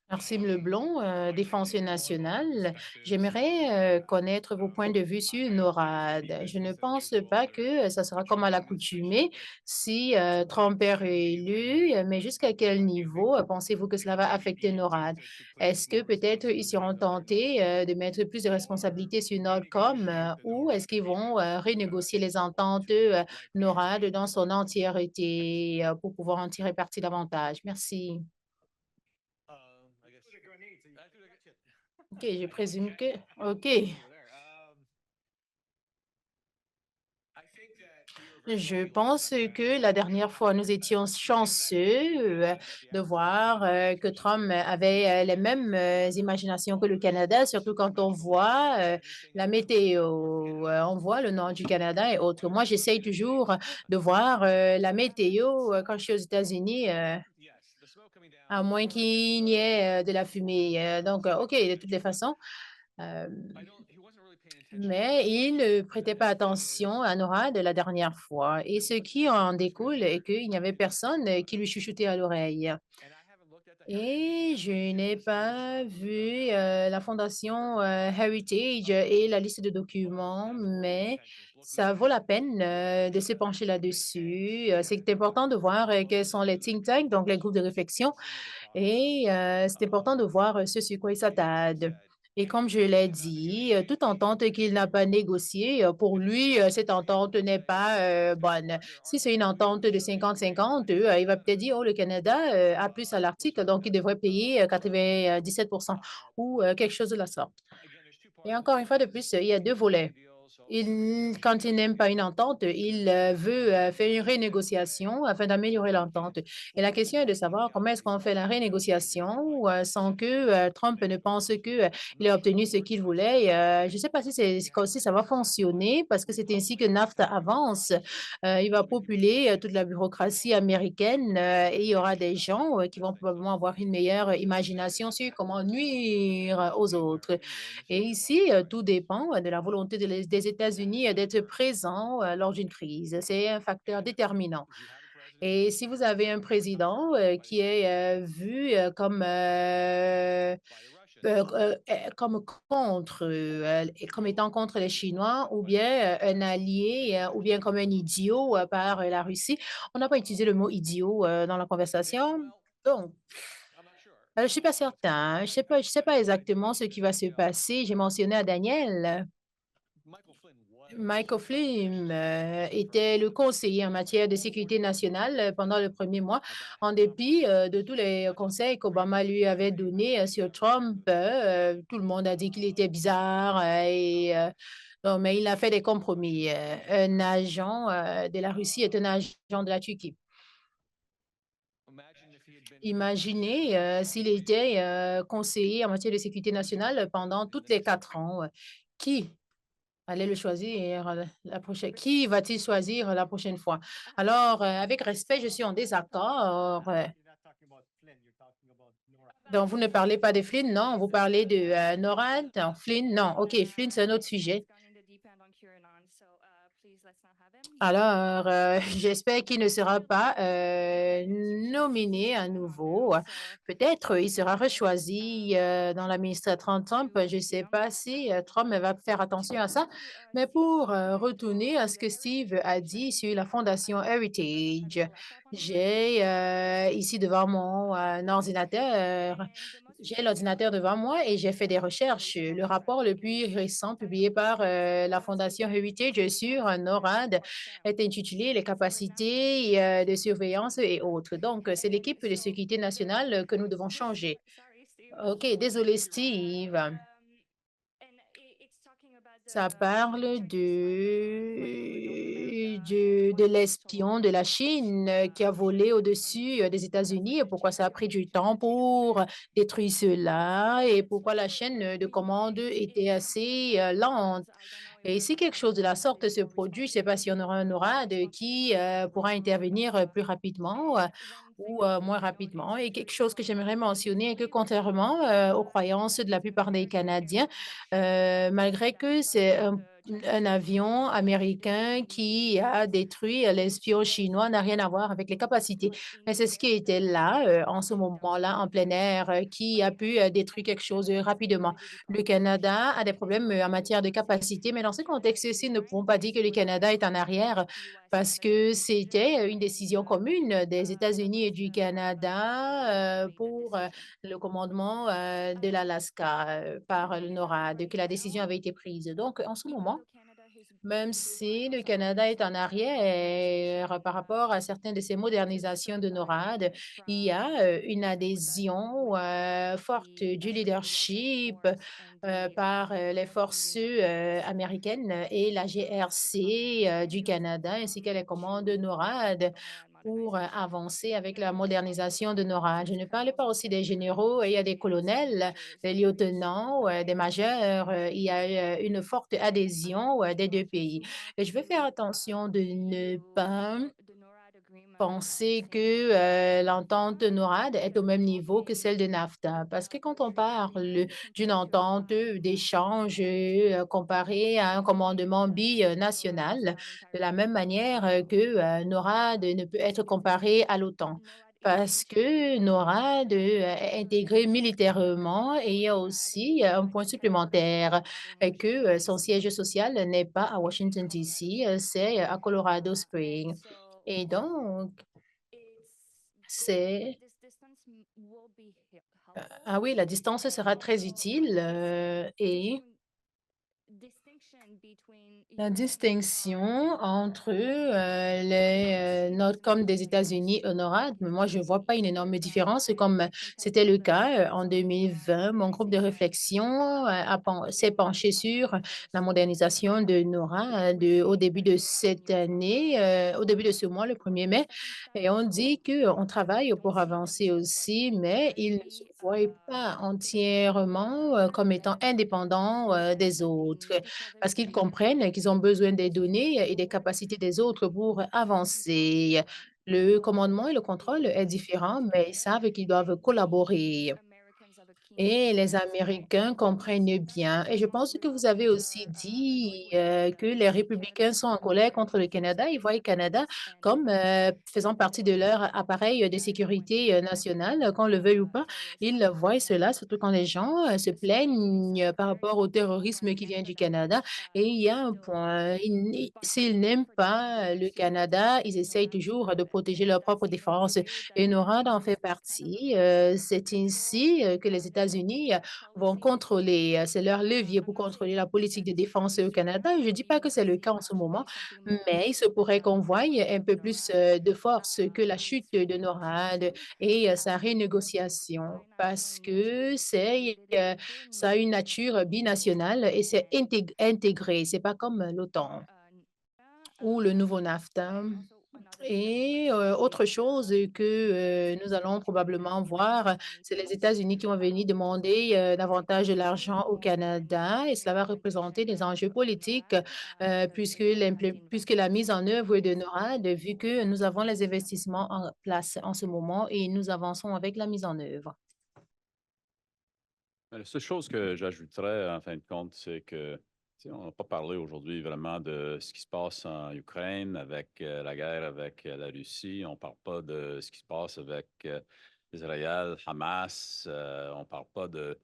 Maxime Leblond, Défense nationale. J'aimerais connaître vos points de vue sur NORAD. Je ne pense pas que ça sera comme à l'accoutumée si Trump est réélu, mais jusqu'à quel niveau pensez-vous que cela va affecter NORAD? Est-ce que peut-être ils seront tentés de mettre plus de responsabilités sur Nordcom ou est-ce qu'ils vont renégocier les ententes NORAD dans son entièreté pour pouvoir en tirer parti davantage? Merci. OK, je présume que OK. Je pense que la dernière fois, nous étions chanceux de voir que Trump avait les mêmes imaginations que le Canada, surtout quand on voit la météo, on voit le nord du Canada et autres. Moi, j'essaye toujours de voir la météo quand je suis aux États-Unis, à moins qu'il n'y ait de la fumée. Donc, OK, de toutes les façons. Euh, mais il ne prêtait pas attention à NORAD la dernière fois. Et ce qui en découle est qu'il n'y avait personne qui lui chuchotait à l'oreille. Et je n'ai pas vu la fondation Heritage et la liste de documents, mais ça vaut la peine de se pencher là-dessus. C'est important de voir quels sont les think tanks, donc les groupes de réflexion, et c'est important de voir ce sur quoi ils s'attardent. Et comme je l'ai dit, toute entente qu'il n'a pas négociée, pour lui, cette entente n'est pas bonne. Si c'est une entente de 50-50, il va peut-être dire, oh, le Canada a plus à l'article, donc il devrait payer 97% ou quelque chose de la sorte. Et encore une fois de plus, il y a deux volets. Quand il n'aime pas une entente, il veut faire une renégociation afin d'améliorer l'entente. Et la question est de savoir comment est-ce qu'on fait la renégociation sans que Trump ne pense qu'il a obtenu ce qu'il voulait. Je ne sais pas si ça va fonctionner parce que c'est ainsi que NAFTA avance. Il va populer toute la bureaucratie américaine et il y aura des gens qui vont probablement avoir une meilleure imagination sur comment nuire aux autres. Et ici, tout dépend de la volonté des États-Unis d'être présents lors d'une crise. C'est un facteur déterminant. Et si vous avez un président qui est vu comme contre, comme étant contre les Chinois, ou bien un allié, ou bien comme un idiot par la Russie, on n'a pas utilisé le mot idiot dans la conversation. Donc, je ne suis pas certain. Je sais pas exactement ce qui va se passer. J'ai mentionné à Daniel. Michael Flynn était le conseiller en matière de sécurité nationale pendant le premier mois, en dépit de tous les conseils qu'Obama lui avait donnés sur Trump. Tout le monde a dit qu'il était bizarre non, mais il a fait des compromis. Un agent de la Russie est un agent de la Turquie. Imaginez s'il était conseiller en matière de sécurité nationale pendant toutes les 4 ans. Qui allait le choisir la prochaine? Qui va-t-il choisir la prochaine fois? Alors, avec respect, je suis en désaccord. Donc, vous ne parlez pas de Flynn, non? Vous parlez de NORAD? Non, Flynn, non. OK, Flynn, c'est un autre sujet. Alors, j'espère qu'il ne sera pas nominé à nouveau. Peut-être il sera rechoisi dans l'administration Trump. Je ne sais pas si Trump va faire attention à ça. Mais pour retourner à ce que Steve a dit sur la Fondation Heritage, j'ai ici devant mon ordinateur, j'ai l'ordinateur devant moi et j'ai fait des recherches. Le rapport le plus récent publié par la Fondation Heritage sur NORAD est intitulé Les capacités de surveillance et autres. Donc, c'est l'équipe de sécurité nationale que nous devons changer. OK, désolé, Steve. Ça parle de l'espion de la Chine qui a volé au-dessus des États-Unis et pourquoi ça a pris du temps pour détruire cela et pourquoi la chaîne de commande était assez lente. Et si quelque chose de la sorte se produit, je ne sais pas si on aura un NORAD qui pourra intervenir plus rapidement ou moins rapidement. Et quelque chose que j'aimerais mentionner est que contrairement aux croyances de la plupart des Canadiens, malgré que c'est un un avion américain qui a détruit l'espion chinois n'a rien à voir avec les capacités. Mais c'est ce qui était là en ce moment-là, en plein air, qui a pu détruire quelque chose rapidement. Le Canada a des problèmes en matière de capacité, mais dans ce contexte-ci, nous ne pouvons pas dire que le Canada est en arrière parce que c'était une décision commune des États-Unis et du Canada pour le commandement de l'Alaska par le NORAD, que la décision avait été prise. Donc, en ce moment, même si le Canada est en arrière par rapport à certaines de ces modernisations de NORAD, il y a une adhésion forte du leadership par les forces américaines et la GRC du Canada, ainsi que les commandes NORAD pour avancer avec la modernisation de NORAD. Je ne parle pas aussi des généraux, il y a des colonels, des lieutenants, des majeurs. Il y a une forte adhésion des deux pays. Et je vais faire attention de ne pas penser que l'entente NORAD est au même niveau que celle de NAFTA. Parce que quand on parle d'une entente d'échange comparée à un commandement binational, de la même manière que NORAD ne peut être comparé à l'OTAN. Parce que NORAD est intégré militairement et il y a aussi un point supplémentaire que son siège social n'est pas à Washington, D.C., c'est à Colorado Springs. Et donc, c'est ah oui, la distance sera très utile et la distinction entre les NORDCOM des États-Unis et NORAD, mais moi, je ne vois pas une énorme différence comme c'était le cas en 2020. Mon groupe de réflexion s'est penché sur la modernisation de NORAD au début de cette année, au début de ce mois, le 1er mai, et on dit qu'on travaille pour avancer aussi, mais ils ne se voient pas entièrement comme étant indépendants des autres parce qu'ils comprennent qu'ils ont besoin des données et des capacités des autres pour avancer. Le commandement et le contrôle est différent, mais ils savent qu'ils doivent collaborer. Et les Américains comprennent bien. Et je pense que vous avez aussi dit que les républicains sont en colère contre le Canada. Ils voient le Canada comme faisant partie de leur appareil de sécurité nationale, qu'on le veuille ou pas. Ils voient cela, surtout quand les gens se plaignent par rapport au terrorisme qui vient du Canada. Et il y a un point, s'ils n'aiment pas le Canada, ils essayent toujours de protéger leur propre défense. Et NORAD en fait partie. C'est ainsi que les États-Unis vont contrôler, c'est leur levier pour contrôler la politique de défense au Canada. Je ne dis pas que c'est le cas en ce moment, mais il se pourrait qu'on voie un peu plus de force que la chute de NORAD et sa renégociation parce que ça a une nature binationale et c'est intégré. C'est pas comme l'OTAN ou le nouveau NAFTA. Et autre chose que nous allons probablement voir, c'est les États-Unis qui vont venir demander davantage de l'argent au Canada et cela va représenter des enjeux politiques puisque la mise en œuvre de NORAD, vu que nous avons les investissements en place en ce moment et nous avançons avec la mise en œuvre. La seule chose que j'ajouterais en fin de compte, c'est que on n'a pas parlé aujourd'hui vraiment de ce qui se passe en Ukraine avec la guerre avec la Russie. On ne parle pas de ce qui se passe avec Israël, Hamas. On ne parle pas de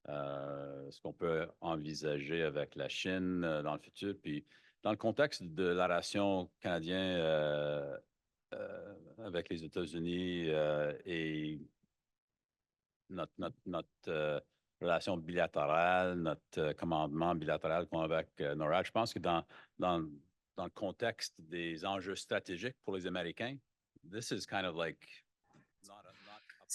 ce qu'on peut envisager avec la Chine dans le futur. Puis, dans le contexte de la relation canadienne avec les États-Unis et notre relation bilatérale, notre commandement bilatéral qu'on a avec NORAD. Je pense que dans le contexte des enjeux stratégiques pour les Américains, this is kind of like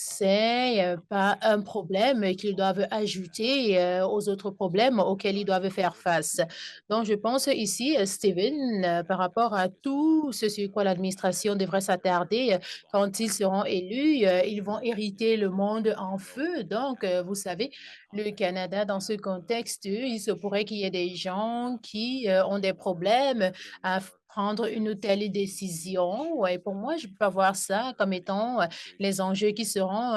C'est pas un problème qu'ils doivent ajouter aux autres problèmes auxquels ils doivent faire face. Donc, je pense ici, Steven, par rapport à tout ce sur quoi l'administration devrait s'attarder quand ils seront élus, ils vont hériter le monde en feu. Donc, vous savez, le Canada, dans ce contexte, il se pourrait qu'il y ait des gens qui ont des problèmes à prendre une ou telle décision. Et pour moi, je peux pas voir ça comme étant les enjeux qui seront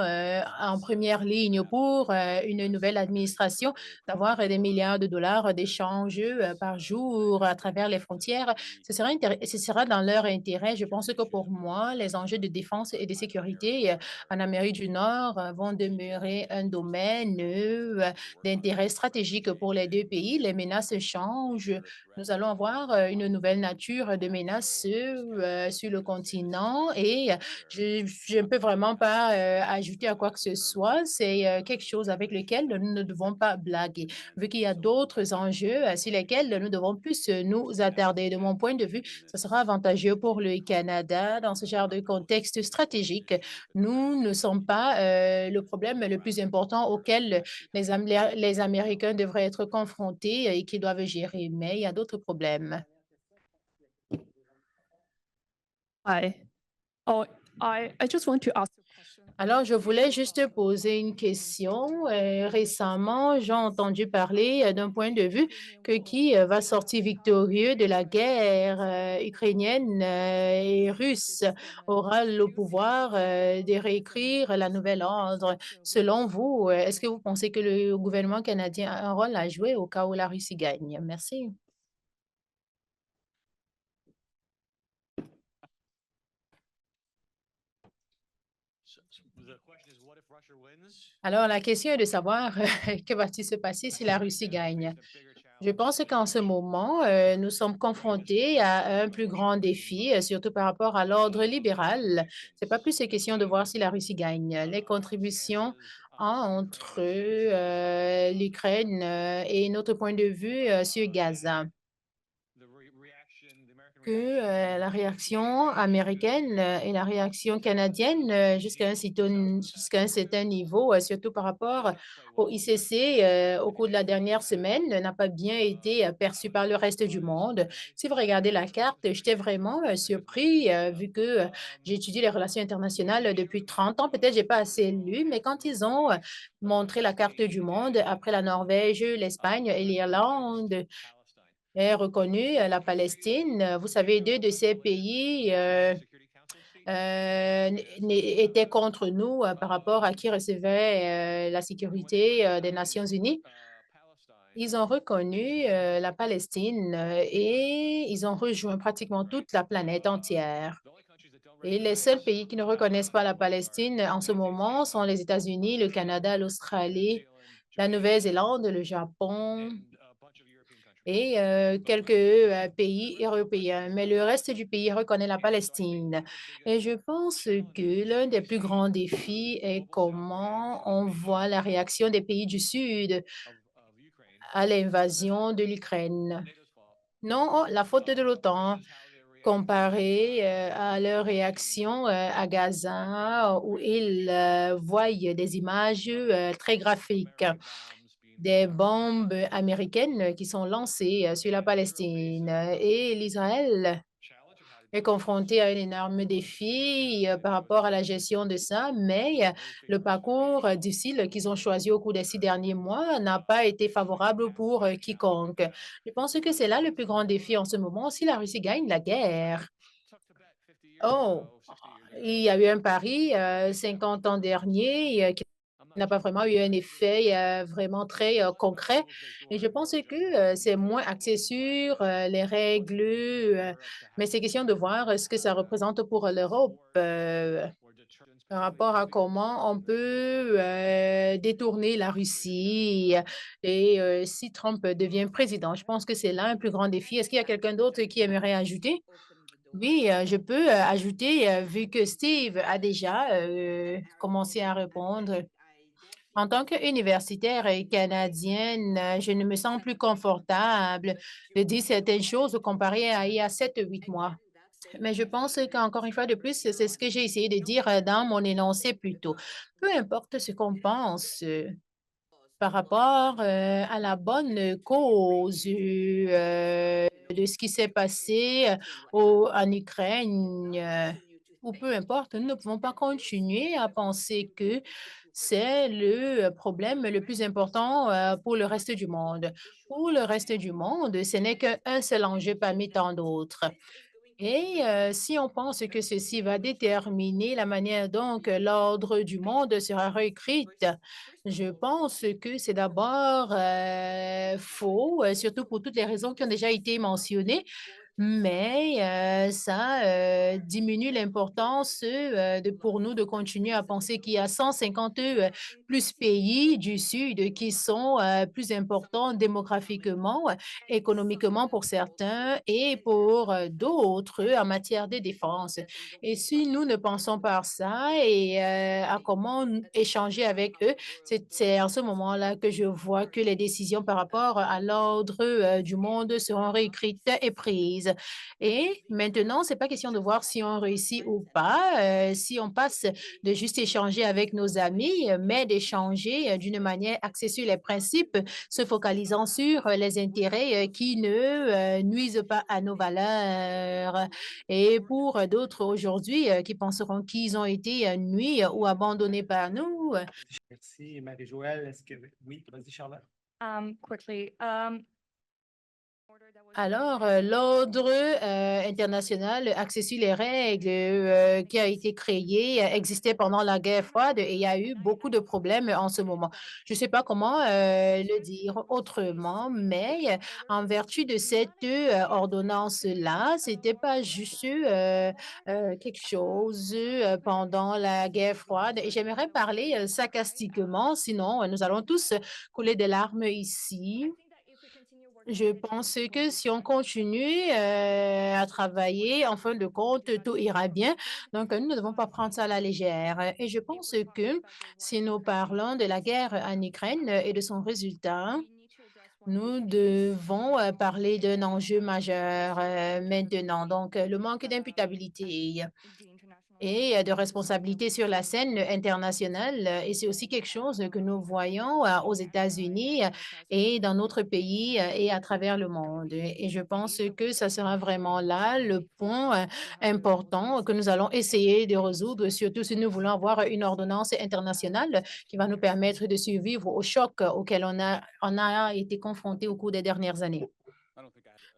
en première ligne pour une nouvelle administration, d'avoir des milliards de dollars d'échanges par jour à travers les frontières. Ce sera dans leur intérêt. Je pense que pour moi, les enjeux de défense et de sécurité en Amérique du Nord vont demeurer un domaine d'intérêt stratégique pour les deux pays. Les menaces changent. Nous allons avoir une nouvelle nature de menaces sur le continent et je ne peux vraiment pas ajouter à quoi que ce soit. C'est quelque chose avec lequel nous ne devons pas blaguer, vu qu'il y a d'autres enjeux sur lesquels nous devons plus nous attarder. De mon point de vue, ce sera avantageux pour le Canada dans ce genre de contexte stratégique. Nous ne sommes pas le problème le plus important auquel les Américains devraient être confrontés et qu'ils doivent gérer, mais il y a d'autres problèmes. Hi. Oh, I just want to ask a question. Alors, je voulais juste poser une question. Récemment, j'ai entendu parler d'un point de vue que qui va sortir victorieux de la guerre ukrainienne et russe aura le pouvoir de réécrire la nouvelle ordre. Selon vous, est-ce que vous pensez que le gouvernement canadien a un rôle à jouer au cas où la Russie gagne? Merci. Alors, la question est de savoir que va-t-il se passer si la Russie gagne. Je pense qu'en ce moment, nous sommes confrontés à un plus grand défi, surtout par rapport à l'ordre libéral. C'est pas plus une question de voir si la Russie gagne. Les contributions entre l'Ukraine et notre point de vue sur Gaza que la réaction américaine et la réaction canadienne jusqu'à un certain niveau, surtout par rapport au ICC au cours de la dernière semaine, n'a pas bien été perçue par le reste du monde. Si vous regardez la carte, j'étais vraiment surpris vu que j'ai étudié les relations internationales depuis 30 ans. Peut-être j'ai pas assez lu, mais quand ils ont montré la carte du monde après la Norvège, l'Espagne et l'Irlande, est reconnu la Palestine. Vous savez, deux de ces pays étaient contre nous par rapport à qui recevait la sécurité des Nations unies. Ils ont reconnu la Palestine et ils ont rejoint pratiquement toute la planète entière. Et les seuls pays qui ne reconnaissent pas la Palestine en ce moment sont les États-Unis, le Canada, l'Australie, la Nouvelle-Zélande, le Japon et quelques pays européens, mais le reste du pays reconnaît la Palestine. Et je pense que l'un des plus grands défis est comment on voit la réaction des pays du Sud à l'invasion de l'Ukraine. Non, oh, la faute de l'OTAN comparé à leur réaction à Gaza, où ils voient des images très graphiques des bombes américaines qui sont lancées sur la Palestine. Et l'Israël est confronté à un énorme défi par rapport à la gestion de ça, mais le parcours difficile qu'ils ont choisi au cours des 6 derniers mois n'a pas été favorable pour quiconque. Je pense que c'est là le plus grand défi en ce moment, si la Russie gagne la guerre. Oh, il y a eu un pari 50 ans dernier qui n'a pas vraiment eu un effet vraiment très concret. Et je pense que c'est moins axé sur les règles, mais c'est question de voir ce que ça représente pour l'Europe par rapport à comment on peut détourner la Russie et si Trump devient président. Je pense que c'est là un plus grand défi. Est-ce qu'il y a quelqu'un d'autre qui aimerait ajouter? Oui, je peux ajouter, vu que Steve a déjà commencé à répondre. En tant qu'universitaire et canadienne, je ne me sens plus confortable de dire certaines choses comparées à il y a 7 ou 8 mois. Mais je pense qu'encore une fois de plus, c'est ce que j'ai essayé de dire dans mon énoncé plus tôt. Peu importe ce qu'on pense par rapport à la bonne cause de ce qui s'est passé en Ukraine, ou peu importe, nous ne pouvons pas continuer à penser que c'est le problème le plus important pour le reste du monde. Pour le reste du monde, ce n'est qu'un seul enjeu parmi tant d'autres. Et si on pense que ceci va déterminer la manière dont que l'ordre du monde sera réécrite, je pense que c'est d'abord faux, surtout pour toutes les raisons qui ont déjà été mentionnées. Mais ça diminue l'importance pour nous de continuer à penser qu'il y a 150 plus pays du Sud qui sont plus importants démographiquement, économiquement pour certains et pour d'autres en matière de défense. Et si nous ne pensons pas à ça et à comment échanger avec eux, c'est en ce moment-là que je vois que les décisions par rapport à l'ordre du monde seront réécrites et prises. Et maintenant, c'est pas question de voir si on réussit ou pas, si on passe de juste échanger avec nos amis, mais d'échanger d'une manière axée sur les principes, se focalisant sur les intérêts qui ne nuisent pas à nos valeurs. Et pour d'autres aujourd'hui qui penseront qu'ils ont été nuits ou abandonnés par nous, Merci, Marie-Joëlle. Est-ce que oui, vas-y, Charlotte. Quickly, alors, l'ordre international axé sur les règles qui a été créé existait pendant la guerre froide et il y a eu beaucoup de problèmes en ce moment. Je ne sais pas comment le dire autrement, mais en vertu de cette ordonnance-là, c'était pas juste quelque chose pendant la guerre froide. Et j'aimerais parler sarcastiquement, sinon nous allons tous couler des larmes ici. Je pense que si on continue à travailler, en fin de compte, tout ira bien. Donc, nous ne devons pas prendre ça à la légère. Et je pense que si nous parlons de la guerre en Ukraine et de son résultat, nous devons parler d'un enjeu majeur maintenant. Donc, le manque d'imputabilité et de responsabilité sur la scène internationale. Et c'est aussi quelque chose que nous voyons aux États-Unis et dans notre pays et à travers le monde. Et je pense que ça sera vraiment là le point important que nous allons essayer de résoudre, surtout si nous voulons avoir une ordonnance internationale qui va nous permettre de survivre au choc auquel on a été confronté au cours des dernières années.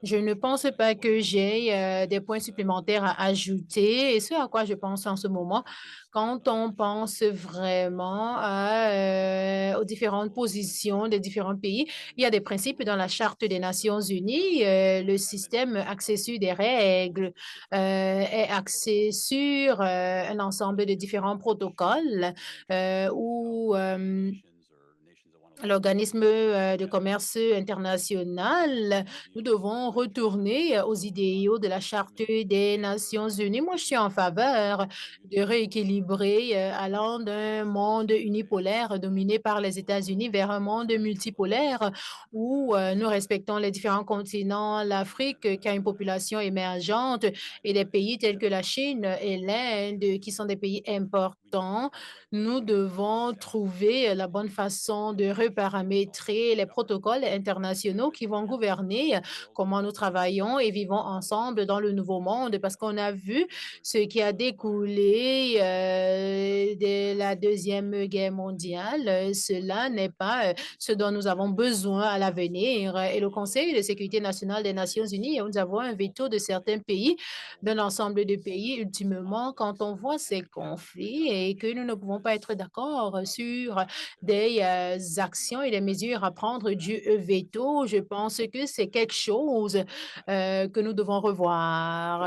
Je ne pense pas que j'ai des points supplémentaires à ajouter. Et ce à quoi je pense en ce moment, quand on pense vraiment aux différentes positions des différents pays, il y a des principes dans la Charte des Nations unies. Le système axé sur des règles est axé sur un ensemble de différents protocoles où l'organisme de commerce international, nous devons retourner aux idéaux de la Charte des Nations unies. Moi, je suis en faveur de rééquilibrer allant d'un monde unipolaire dominé par les États-Unis vers un monde multipolaire où nous respectons les différents continents, l'Afrique qui a une population émergente et des pays tels que la Chine et l'Inde qui sont des pays importants. Nous devons trouver la bonne façon de reparamétrer les protocoles internationaux qui vont gouverner comment nous travaillons et vivons ensemble dans le nouveau monde parce qu'on a vu ce qui a découlé de la Deuxième Guerre mondiale. Cela n'est pas ce dont nous avons besoin à l'avenir. Et le Conseil de sécurité nationale des Nations unies, nous avons un veto de certains pays, d'un ensemble de pays. Ultimement, quand on voit ces conflits et que nous ne pouvons pas être d'accord sur des actions et des mesures à prendre du veto, je pense que c'est quelque chose que nous devons revoir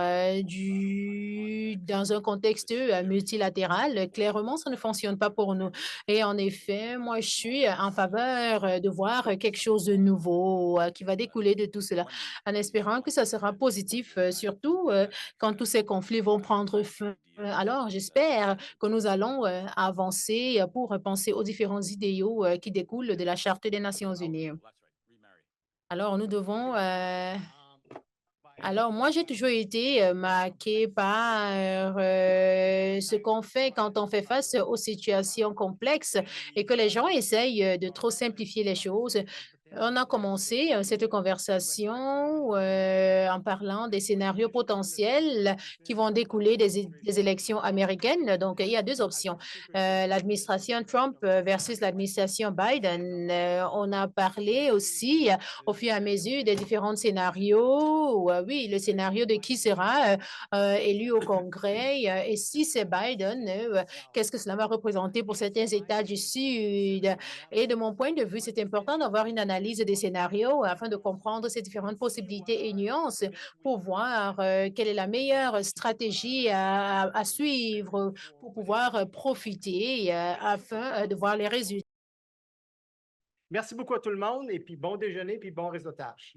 dans un contexte multilatéral. Clairement, ça ne fonctionne pas pour nous. Et en effet, moi, je suis en faveur de voir quelque chose de nouveau qui va découler de tout cela, en espérant que ça sera positif, surtout quand tous ces conflits vont prendre fin. Alors, j'espère que nous allons avancer pour penser aux différents idéaux qui découlent de la Charte des Nations unies. Alors, nous devons alors, moi, j'ai toujours été marquée par ce qu'on fait quand on fait face aux situations complexes et que les gens essayent de trop simplifier les choses. On a commencé cette conversation en parlant des scénarios potentiels qui vont découler des élections américaines. Donc, il y a deux options. L'administration Trump versus l'administration Biden. On a parlé aussi au fur et à mesure des différents scénarios. Oui, le scénario de qui sera élu au Congrès. Et si c'est Biden, qu'est-ce que cela va représenter pour certains États du Sud? Et de mon point de vue, c'est important d'avoir une analyse des scénarios afin de comprendre ces différentes possibilités et nuances pour voir quelle est la meilleure stratégie à suivre pour pouvoir profiter afin de voir les résultats. Merci beaucoup à tout le monde et puis bon déjeuner puis bon réseautage.